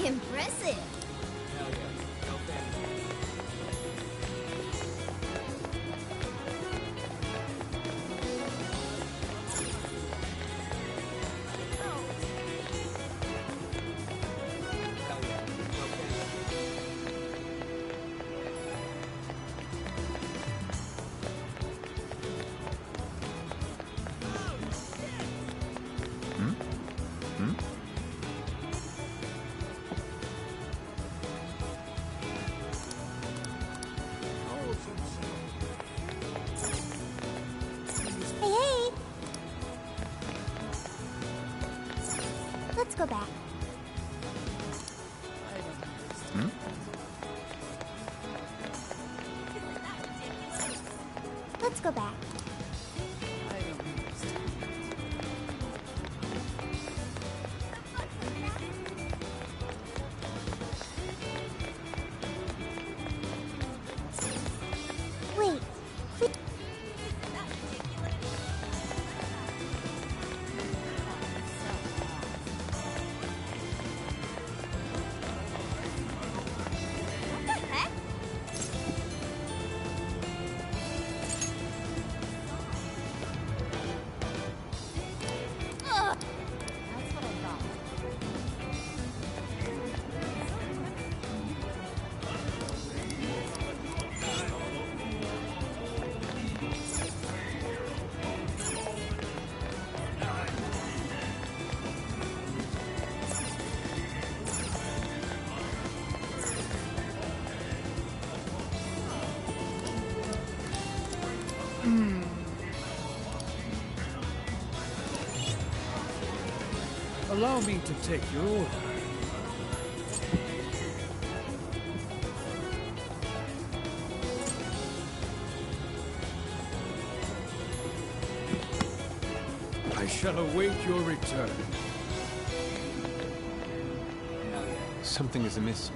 Impressive. Hey! Let's go back. Let's go back. Wait. What the heck? Ugh. That's what I thought. Allow me to take your order. I shall await your return. Something is amiss.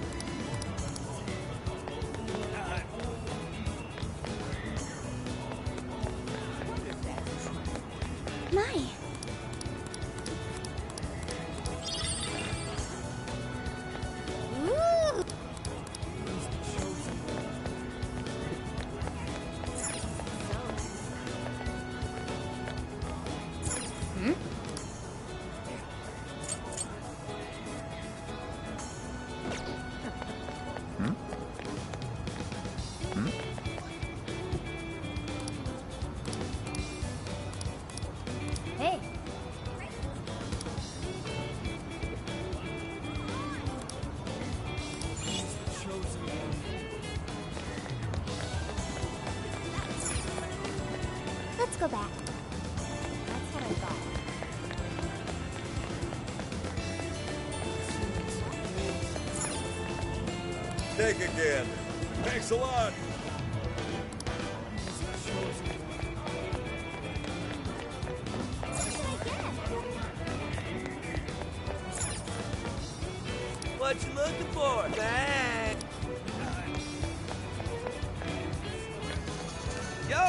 My. Ooh. Hey. Let's go back. That's what I thought. Take again. Thanks a lot. What you looking for? Thanks. Yo!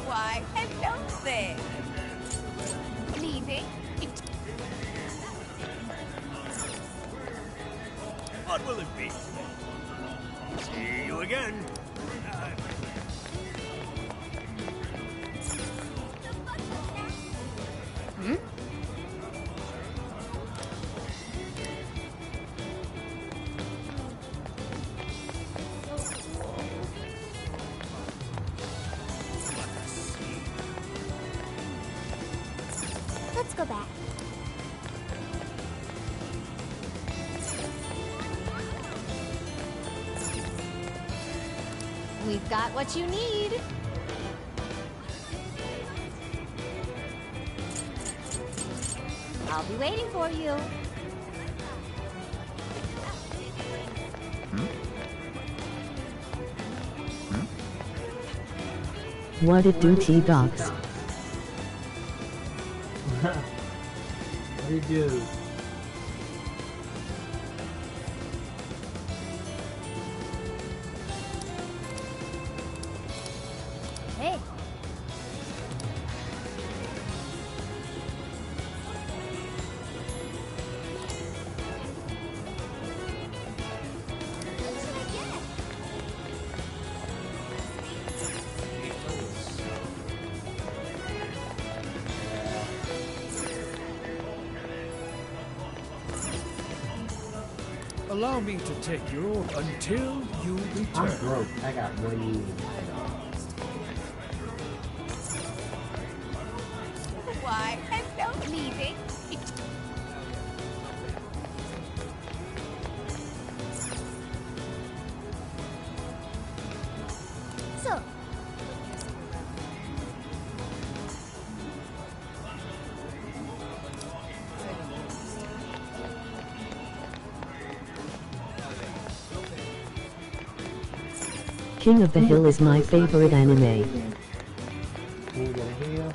Why, hello there. Leaving? What will it be? See you again. Hmm? Let's go back. We've got what you need. I'll be waiting for you. What it do, T-Docs? What do you do? Hey. Allow me to take your order until you return. I'm broke. I got money. Why, hello, leaving? So, King of the Hill is my favorite anime. King of the Hill.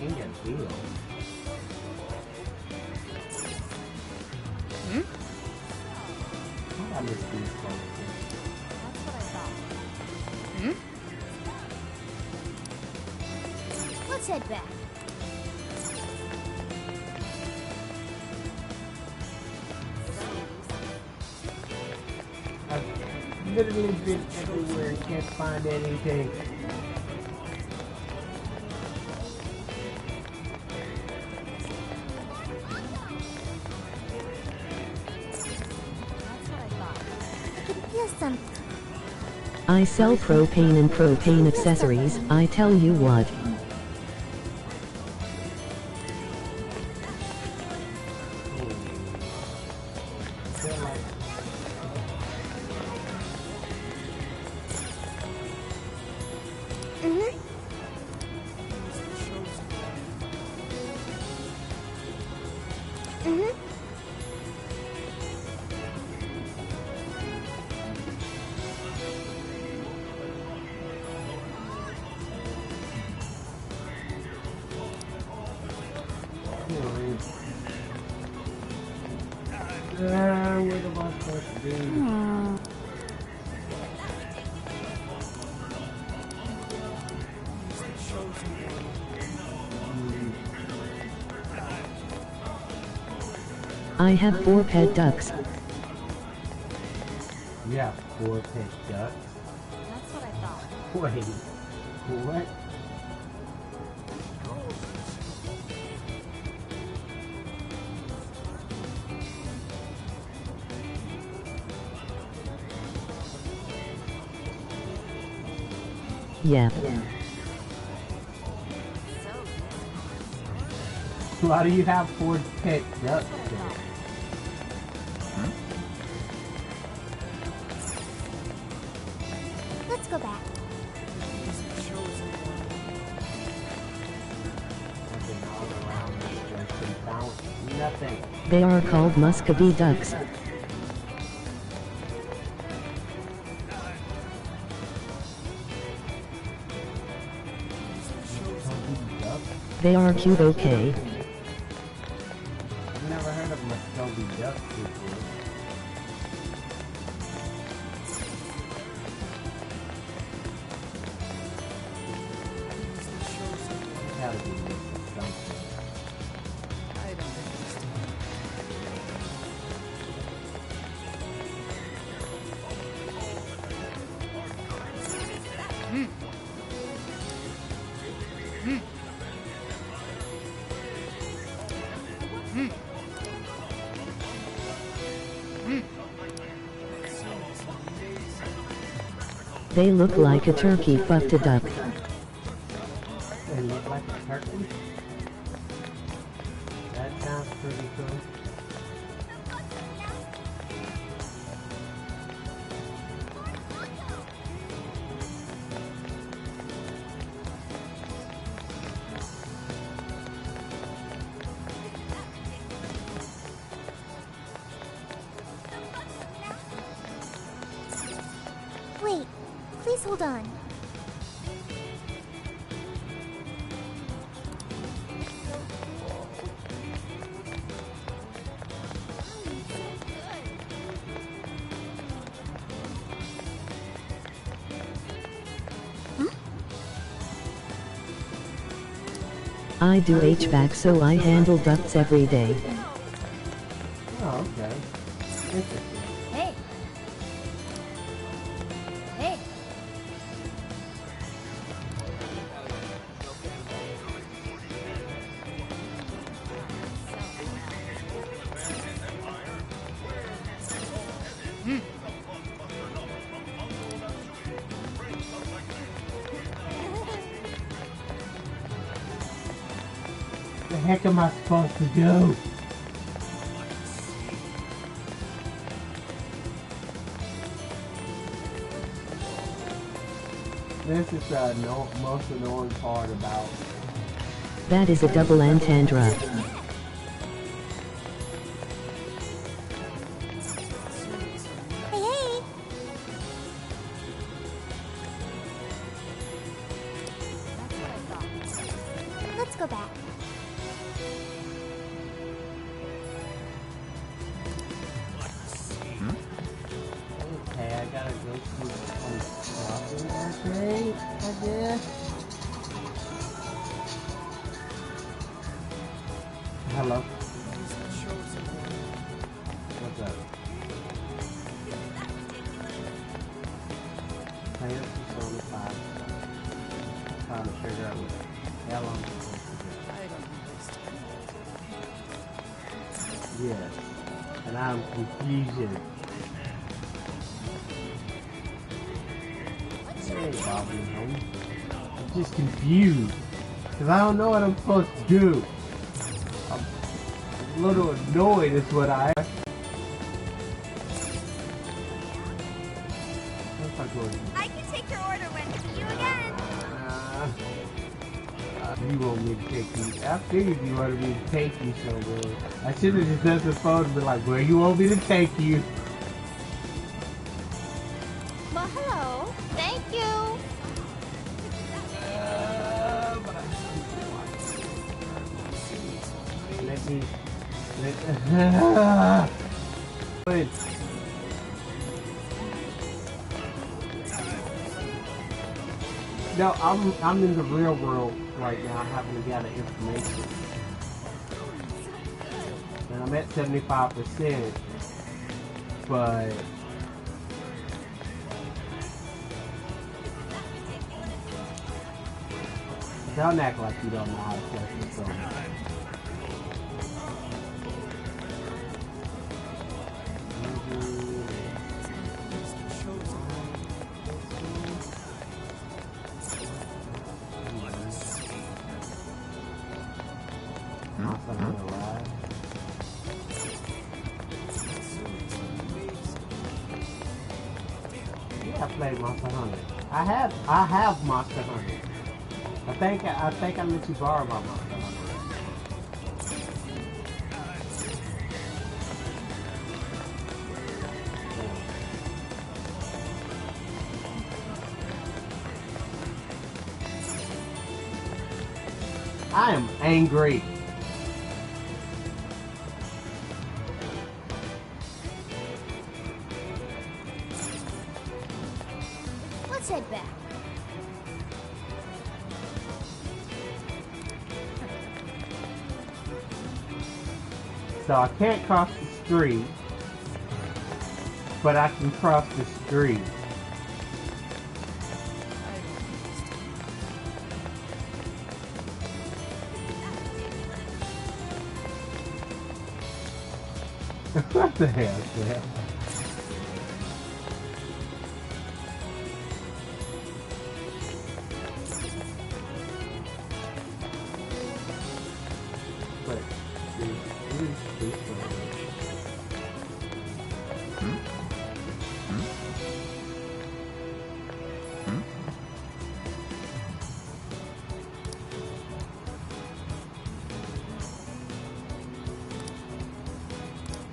King of the Hill. hmm? I miss these songs. Hmm? Let's head back. I've literally been everywhere and can't find anything. I can feel something. I sell propane and propane accessories, I tell you what. Mm-hmm. Mm-hmm. What am I supposed to do? I have 4 pet ducks. You have 4 pet ducks? That's what I thought. Wait, what? Yep. Why do you have 4 pet ducks then? Let's go back. I've been all around this place. Found nothing. They are called Muscovy ducks. They are cute, okay? I've never heard of Muscovy ducks before. Gotta be missing something. They look like a turkey fucked a duck. They look like a turkey? That sounds pretty cool. Wait, please hold on. I do HVAC, so I handle ducts every day. Oh, okay. Interesting. Hey. Hey. The heck am I supposed to do? This is the most annoying part about. That is a double entendre. Hey, hey! Let's go back. Okay, I gotta go through the crossing arcade, I guess. Hello. What's up? Play up to Persona 5. Trying to figure out what the hell I'm supposed to do. Yes. And I'm confused. Hey, Bobby, homie. I'm just confused. Because I don't know what I'm supposed to do. I'm a little annoyed is what I am. I can take your order, Wendy. See you again. You want me to take you? I figured you wanted me to take you somewhere. I should have just done the phone and been like, where you want me to take you? Well, hello. Thank you. Let me... Wait. No, I'm in the real world right now, having to gather information. And I'm at 75%, but don't act like you don't know how to play this song. I played Monster Hunter. I have Monster Hunter. I think I let you borrow my Monster Hunter. I am angry. Let's head back. So I can't cross the street, but I can cross the street. What the hell is that? But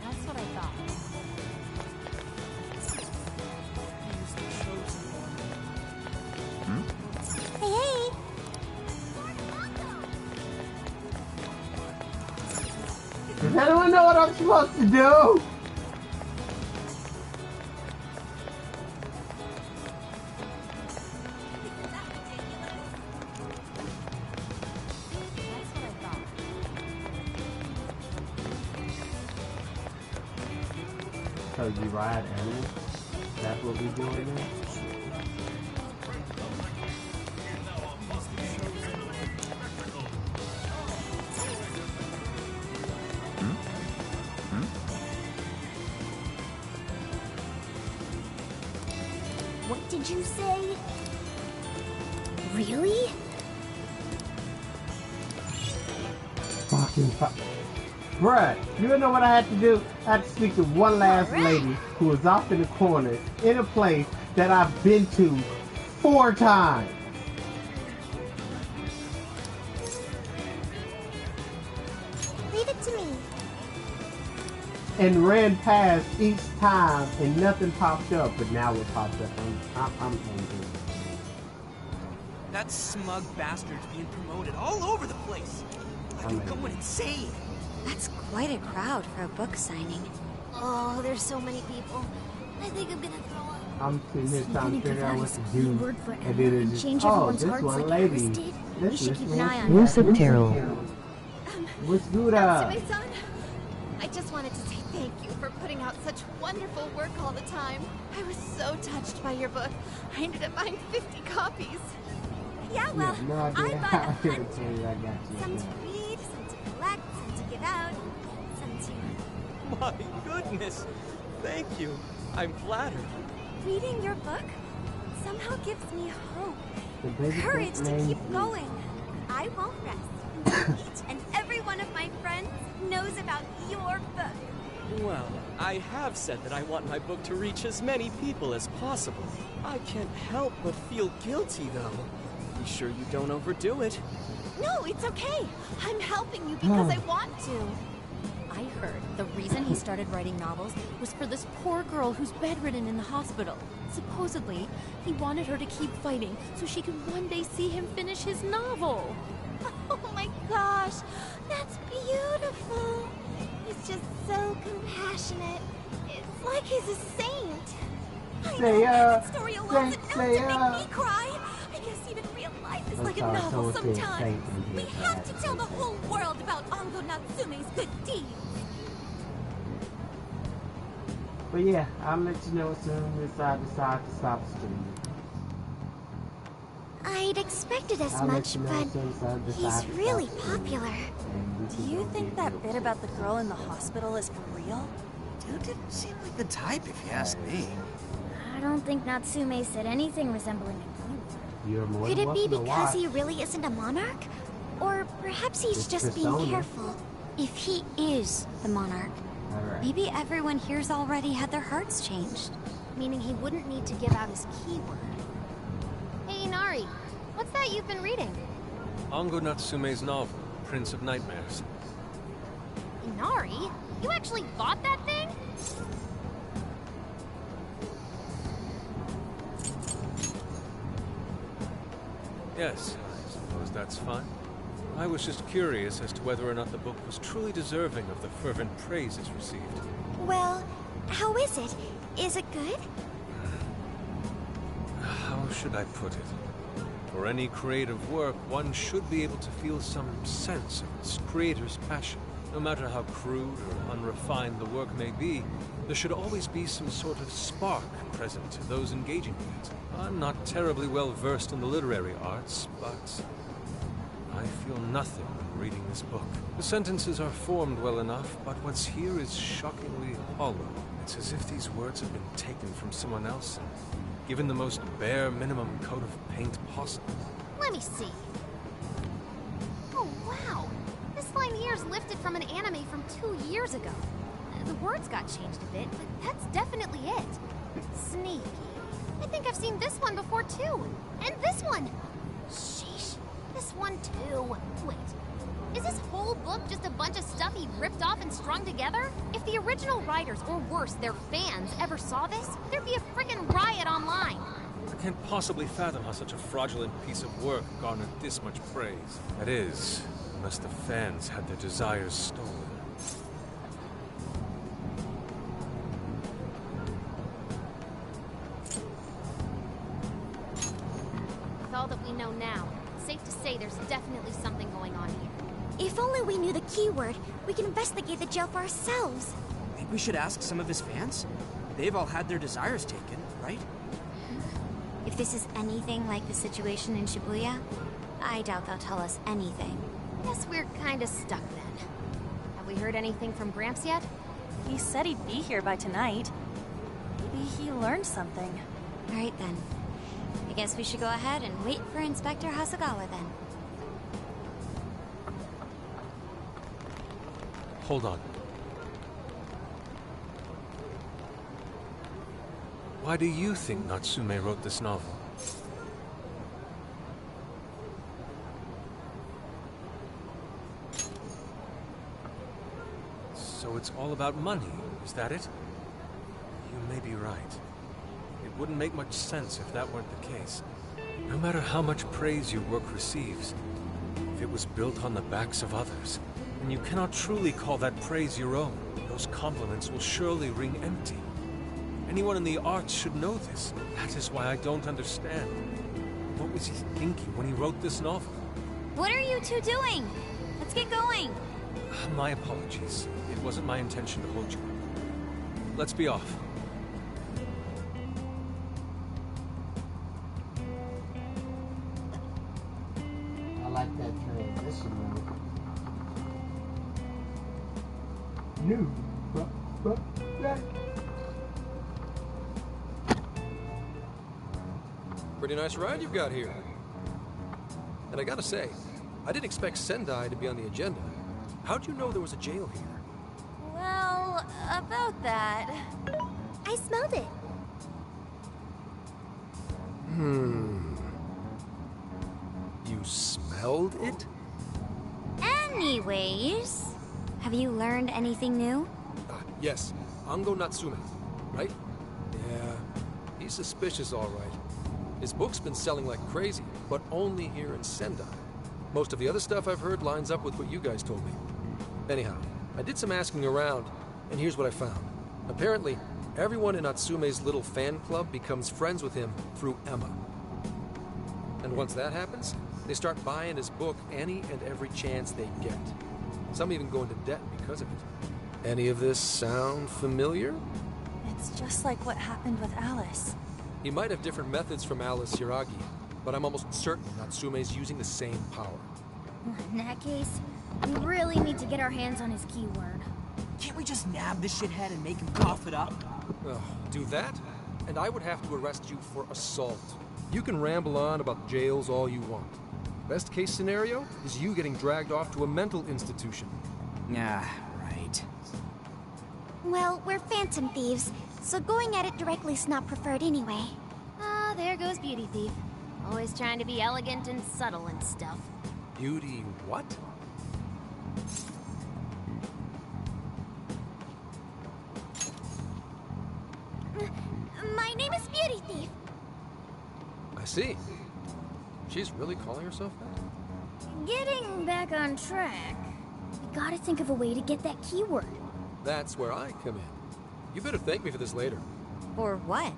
That's what I thought. Hey, hey! does anyone know what I'm supposed to do? So you ride animals? That's what we're doing now? What did you say? Really? Fucking Bruh, you know what I had to do? I had to speak to one last lady who was off in the corner in a place that I've been to 4 times. Leave it to me. And ran past each time and nothing popped up, but now it popped up. I'm angry. That smug bastard's being promoted all over the place. Like you're going insane. That's quite a crowd for a book signing. Oh, there's so many people. I think I'm gonna throw up. I'm sitting here trying to figure out what to do. Word for And then it just, change oh, everyone's this hearts one like lady. Iris did. This We should is keep an eye on What's her. up, Terrell? What's good Natsume-san, I just wanted to say thank you for putting out such wonderful work all the time. I was so touched by your book. I ended up buying 50 copies. Yeah, well, no idea I bought how 100. to tell you I got you. Some to read, some to collect, some to give out, some to... My goodness. Thank you. I'm flattered. Reading your book somehow gives me hope. The baby Courage to named keep you. going. I won't rest until each and every one of my friends knows about your book. Well, I have said that I want my book to reach as many people as possible. I can't help but feel guilty, though. Be sure you don't overdo it. No, it's okay. I'm helping you because I want to. I heard the reason he started writing novels was for this poor girl who's bedridden in the hospital. Supposedly, he wanted her to keep fighting so she could one day see him finish his novel. Oh my gosh, that's beautiful. He's just so compassionate. It's like he's a saint. I know, that story alone's enough to make me cry. I guess even real life is like a novel sometimes. We have to tell the whole world about Ango Natsume's good deeds. But yeah, I'll let you know as soon as I decide to stop streaming. I'd expected as I'll let much, you know but as soon as I decide he's to really stop streaming. popular. And we Do can you go think get that real bit about the girl in the hospital is for real? Dude didn't seem like the type, if you ask me. I don't think Natsume said anything resembling a You're more Could than it be welcome to because watch. he really isn't a monarch? Or perhaps he's It's just persona. being careful. If he is the monarch, Alright. maybe everyone here's already had their hearts changed. Meaning he wouldn't need to give out his keyword. Hey, Inari, what's that you've been reading? Ango Natsume's novel, Prince of Nightmares. Inari? You actually bought that thing? Yes, I suppose that's fine. I was just curious as to whether or not the book was truly deserving of the fervent praise it's received. Well, how is it? Is it good? How should I put it? For any creative work, one should be able to feel some sense of its creator's passion. No matter how crude or unrefined the work may be, there should always be some sort of spark present to those engaging with it. I'm not terribly well versed in the literary arts, but I feel nothing when reading this book. The sentences are formed well enough, but what's here is shockingly hollow. It's as if these words have been taken from someone else and given the most bare minimum coat of paint possible. Let me see. Oh, wow. This line here is lifted from an anime from 2 years ago. The words got changed a bit, but that's definitely it. Sneaky. I think I've seen this one before, too. And this one. Sheesh. This one, too. Wait. Is this whole book just a bunch of stuff he ripped off and strung together? If the original writers, or worse, their fans, ever saw this, there'd be a friggin' riot online. I can't possibly fathom how such a fraudulent piece of work garnered this much praise. That is, unless the fans had their desires stolen. With all that we know now, it's safe to say there's definitely something going on here. If only we knew the keyword, we can investigate the jail for ourselves. Think we should ask some of his fans? They've all had their desires taken, right? If this is anything like the situation in Shibuya, I doubt they'll tell us anything. Guess we're kinda stuck then. Have we heard anything from Gramps yet? He said he'd be here by tonight. Maybe he learned something. All right then. I guess we should go ahead and wait for Inspector Hasagawa then. Hold on. Why do you think Natsume wrote this novel? So it's all about money, is that it? You may be right. It wouldn't make much sense if that weren't the case. No matter how much praise your work receives, if it was built on the backs of others, then you cannot truly call that praise your own. Those compliments will surely ring empty. Anyone in the arts should know this. That is why I don't understand. What was he thinking when he wrote this novel? What are you two doing? Let's get going. My apologies. It wasn't my intention to hold you. Let's be off. I like that transition, though. New, yeah. Pretty nice ride you've got here. And I gotta say, I didn't expect Sendai to be on the agenda. How'd you know there was a jail here? Well, about that... I smelled it. You smelled it? Anyways, have you learned anything new? Yes, Ango Natsume, right? Yeah, he's suspicious all right. His book's been selling like crazy, but only here in Sendai. Most of the other stuff I've heard lines up with what you guys told me. Anyhow, I did some asking around, and here's what I found. Apparently, everyone in Natsume's little fan club becomes friends with him through Emma. And once that happens, they start buying his book any and every chance they get. Some even go into debt because of it. Any of this sound familiar? It's just like what happened with Alice. He might have different methods from Alice Hiragi, but I'm almost certain Natsume's using the same power. In that case, we really need to get our hands on his keyword. Can't we just nab this shithead and make him cough it up? Do that, and I would have to arrest you for assault. You can ramble on about jails all you want. Best case scenario is you getting dragged off to a mental institution. Ah, right. Well, we're phantom thieves, so going at it directly's not preferred anyway. Ah, there goes Beauty Thief. Always trying to be elegant and subtle and stuff. Beauty what? My name is Beauty Thief. I see. She's really calling herself that? Getting back on track, we gotta think of a way to get that keyword. That's where I come in. You better thank me for this later. For what?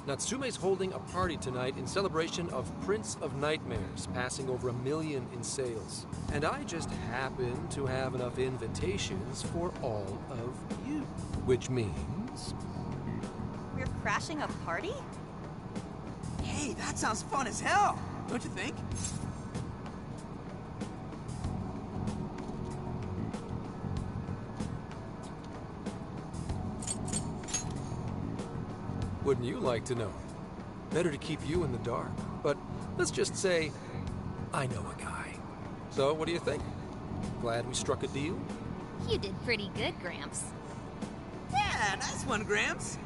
Natsume's holding a party tonight in celebration of Prince of Nightmares passing over 1 million in sales. And I just happen to have enough invitations for all of you. Which means... We're crashing a party? Hey, that sounds fun as hell, don't you think? Wouldn't you like to know? Better to keep you in the dark. But let's just say, I know a guy. So what do you think? Glad we struck a deal? You did pretty good, Gramps. Yeah, nice one, Gramps.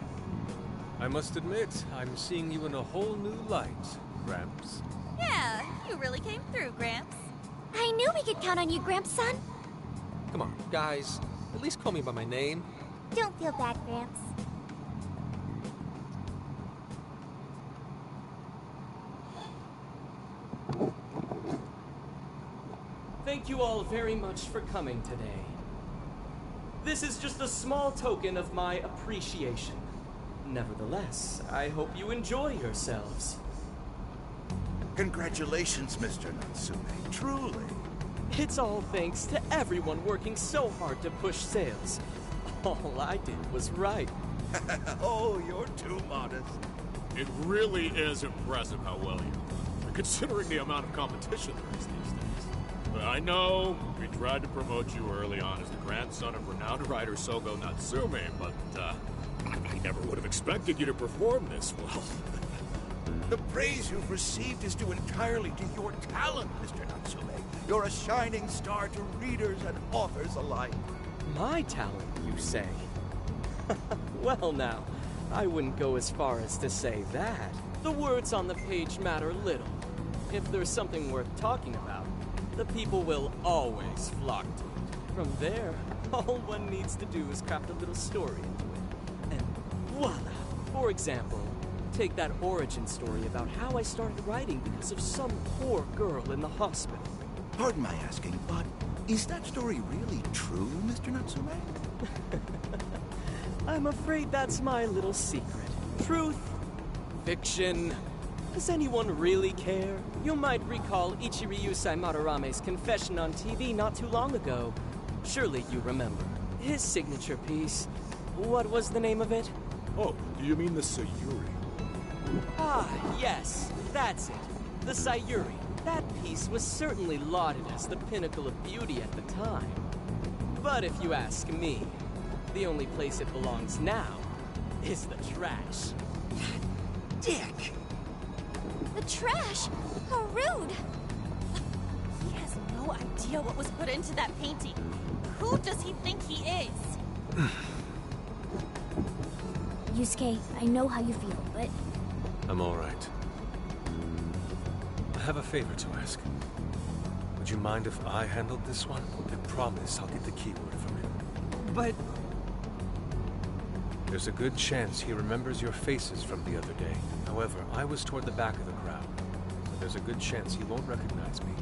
I must admit, I'm seeing you in a whole new light, Gramps. Yeah, you really came through, Gramps. I knew we could count on you, Gramps-son. Come on, guys. At least call me by my name. Don't feel bad, Gramps. Thank you all very much for coming today. This is just a small token of my appreciation. Nevertheless, I hope you enjoy yourselves. Congratulations, Mr. Natsume. Truly. It's all thanks to everyone working so hard to push sales. All I did was write. Oh, you're too modest. It really is impressive how well you've done, considering the amount of competition there is these days. But I know we tried to promote you early on as the grandson of renowned writer Sogo Natsume, but I never would have expected you to perform this well. The praise you've received is due entirely to your talent, Mr. Natsume. You're a shining star to readers and authors alike. My talent, you say? Well now, I wouldn't go as far as to say that. The words on the page matter little. If there's something worth talking about, the people will always flock to it. From there, all one needs to do is craft a little story into it. And voila! For example, take that origin story about how I started writing because of some poor girl in the hospital. Pardon my asking, but is that story really true, Mr. Natsume? I'm afraid that's my little secret. Truth, fiction. Does anyone really care? You might recall Ichiryu Madarame's confession on TV not too long ago. Surely you remember. His signature piece. What was the name of it? Oh, do you mean the Sayuri? Ah, yes, that's it. The Sayuri. That piece was certainly lauded as the pinnacle of beauty at the time. But if you ask me, the only place it belongs now is the trash. Dick! The trash? How rude! He has no idea what was put into that painting. Who does he think he is? Yusuke, I know how you feel, but... I'm all right. I have a favor to ask. Would you mind if I handled this one? I promise I'll get the keyword from him. But... There's a good chance he remembers your faces from the other day. However, I was toward the back of the crowd, so there's a good chance he won't recognize me.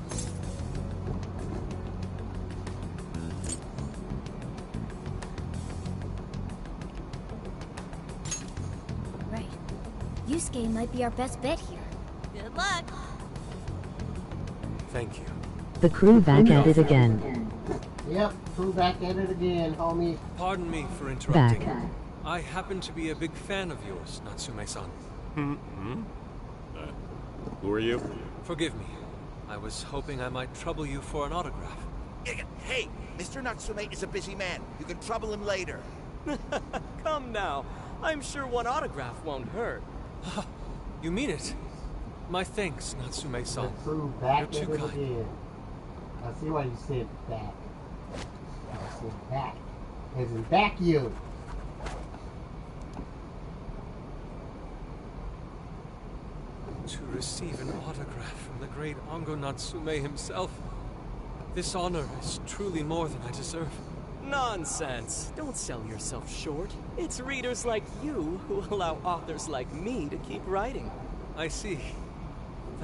Right. Yusuke might be our best bet here. Good luck. Thank you. The crew back at it again. Yep, crew back at it again, homie. Pardon me for interrupting. Back. I happen to be a big fan of yours, Natsume-san. Who are you? Forgive me. I was hoping I might trouble you for an autograph. Hey, Mr. Natsume is a busy man. You can trouble him later. Come now. I'm sure one autograph won't hurt. You mean it? My thanks, Natsume-san. The crew back You're at too it kind. again. I see why you said back. I said back. As in back you. To receive an autograph from the great Ango Natsume himself. This honor is truly more than I deserve. Nonsense. Don't sell yourself short. It's readers like you who allow authors like me to keep writing. I see.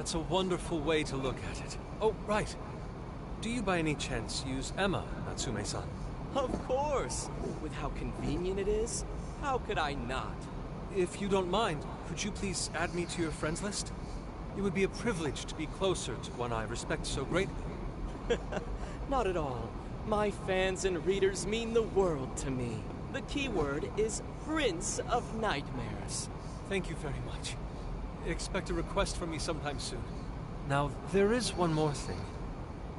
That's a wonderful way to look at it. Oh, right. Do you by any chance use Emma, Natsume-san? Of course! With how convenient it is, how could I not? If you don't mind, could you please add me to your friends list? It would be a privilege to be closer to one I respect so greatly. Not at all. My fans and readers mean the world to me. The keyword is Prince of Nightmares. Thank you very much. Expect a request from me sometime soon. Now, there is one more thing.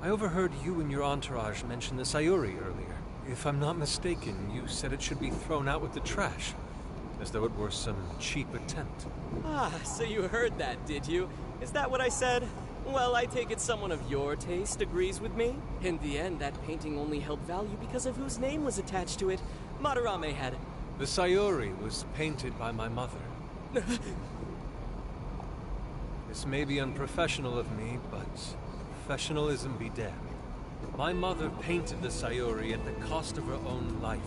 I overheard you and your entourage mention the Sayuri earlier. If I'm not mistaken, you said it should be thrown out with the trash, as though it were some cheap attempt. Ah, so you heard that, did you? Is that what I said? Well, I take it someone of your taste agrees with me. In the end, that painting only held value because of whose name was attached to it. Madarame had it. The Sayuri was painted by my mother. This may be unprofessional of me, but professionalism be damned. My mother painted the Sayuri at the cost of her own life.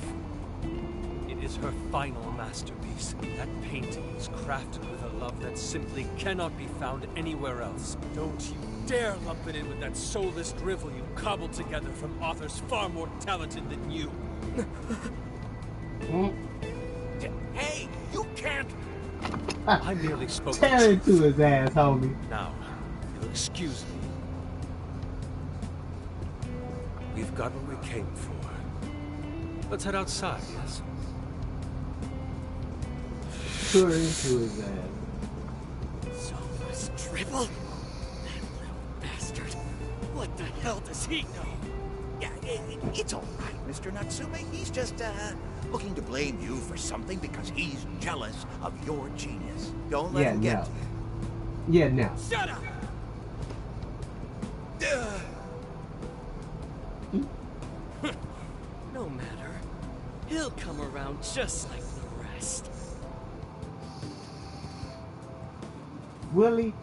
It is her final masterpiece. That painting is crafted with a love that simply cannot be found anywhere else. Don't you dare lump it in with that soulless drivel you cobbled together from authors far more talented than you. Hey, you can't... I merely spoke Tear the into his ass, homie. Now, if you'll excuse me. We've got what we came for. Let's head outside, yes? Tear into his ass. Soulless drivel? That little bastard. What the hell does he know? Yeah, it's all right, Mr. Natsume. He's just, looking to blame you for something because he's jealous of your genius. Don't let him get... Yeah, no. Shut up! No matter. He'll come around just like the rest. Willie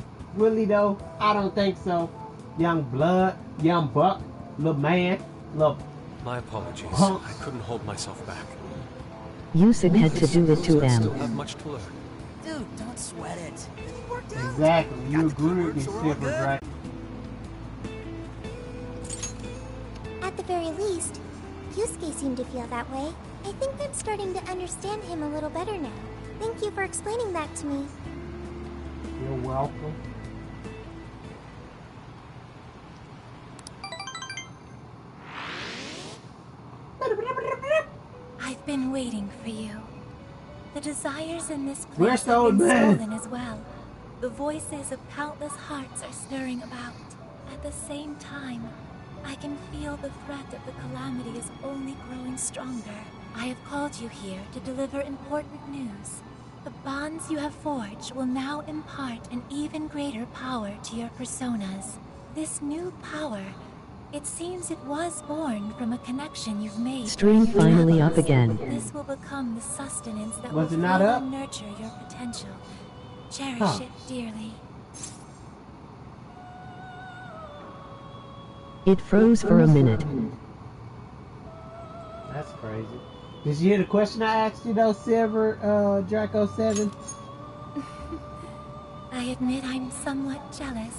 though? I don't think so. Young blood, young buck, little man, little... My apologies. I couldn't hold myself back. You said had to do it to I still them. have much to learn. Dude, don't sweat it. It worked out. Exactly. You agree with me, so we're all Silver good. Dragon. At the very least, Yusuke seemed to feel that way. I think I'm starting to understand him a little better now. Thank you for explaining that to me. You're welcome. I've been waiting for you. The desires in this Where's place the have old been man? stolen as well. The voices of countless hearts are stirring about. At the same time, I can feel the threat of the calamity is only growing stronger. I have called you here to deliver important news. The bonds you have forged will now impart an even greater power to your personas. This new power, it seems it was born from a connection you've made. Stream with finally others. up again. This will become the sustenance that Was will it not fuel up? and nurture your potential. Cherish Huh. it dearly. It froze for a minute. That's crazy. Did you hear the question I asked you though, Silver, Draco 7? I admit I'm somewhat jealous.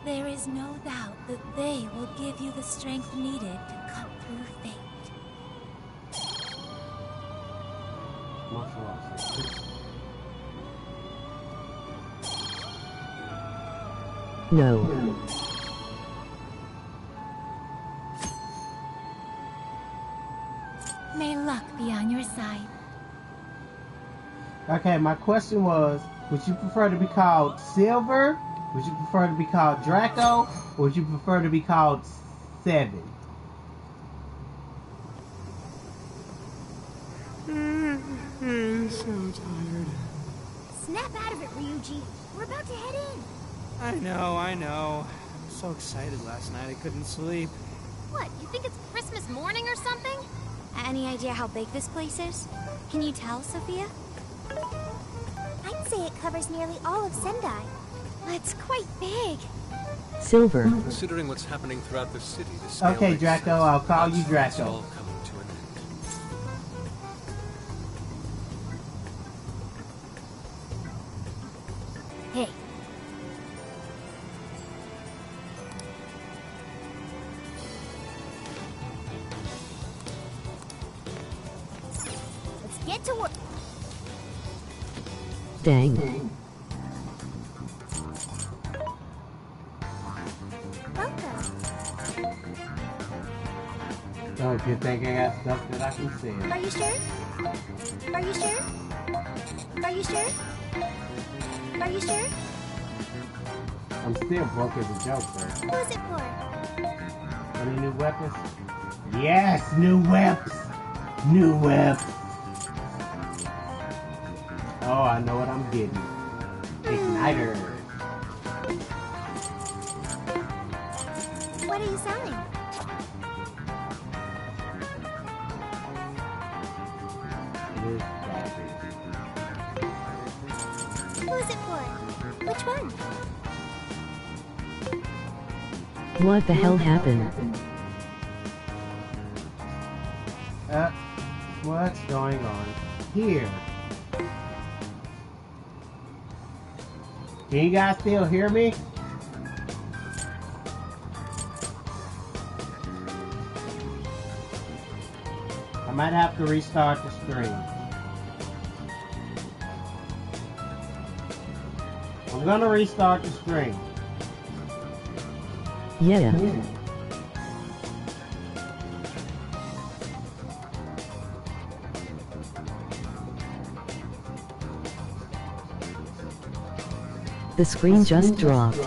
There is no doubt that they will give you the strength needed to cut through fate. No. May luck be on your side. Okay, my question was, would you prefer to be called Silver? Would you prefer to be called Draco? Or would you prefer to be called 7? I'm so tired. Snap out of it, Ryuji. We're about to head in. I know. I was so excited last night I couldn't sleep. What, you think it's Christmas morning or something? Any idea how big this place is? Can you tell, Sophia? I'd say it covers nearly all of Sendai. It's quite big. Silver. Considering what's happening throughout the city, the scale Okay, makes Draco, sense. I'll call you It's Draco. all coming to an end. Hey, Get to work. Dang. Oh, good thing I got stuff that I can see. Are you sure? Are you sure? Are you sure? Are you sure? I'm still broke as a joke, though. Who is it for? Any new weapons? Yes, new weapons! New weapons! Oh, I know what I'm getting. Igniter. What are you selling? Who is it for? Which one? What the hell happened? What's going on here? Can you guys still hear me? I might have to restart the stream. I'm gonna restart the stream. Yeah. The screen just dropped.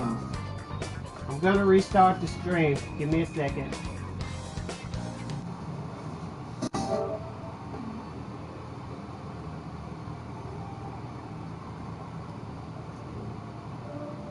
I'm gonna restart the stream. Give me a second.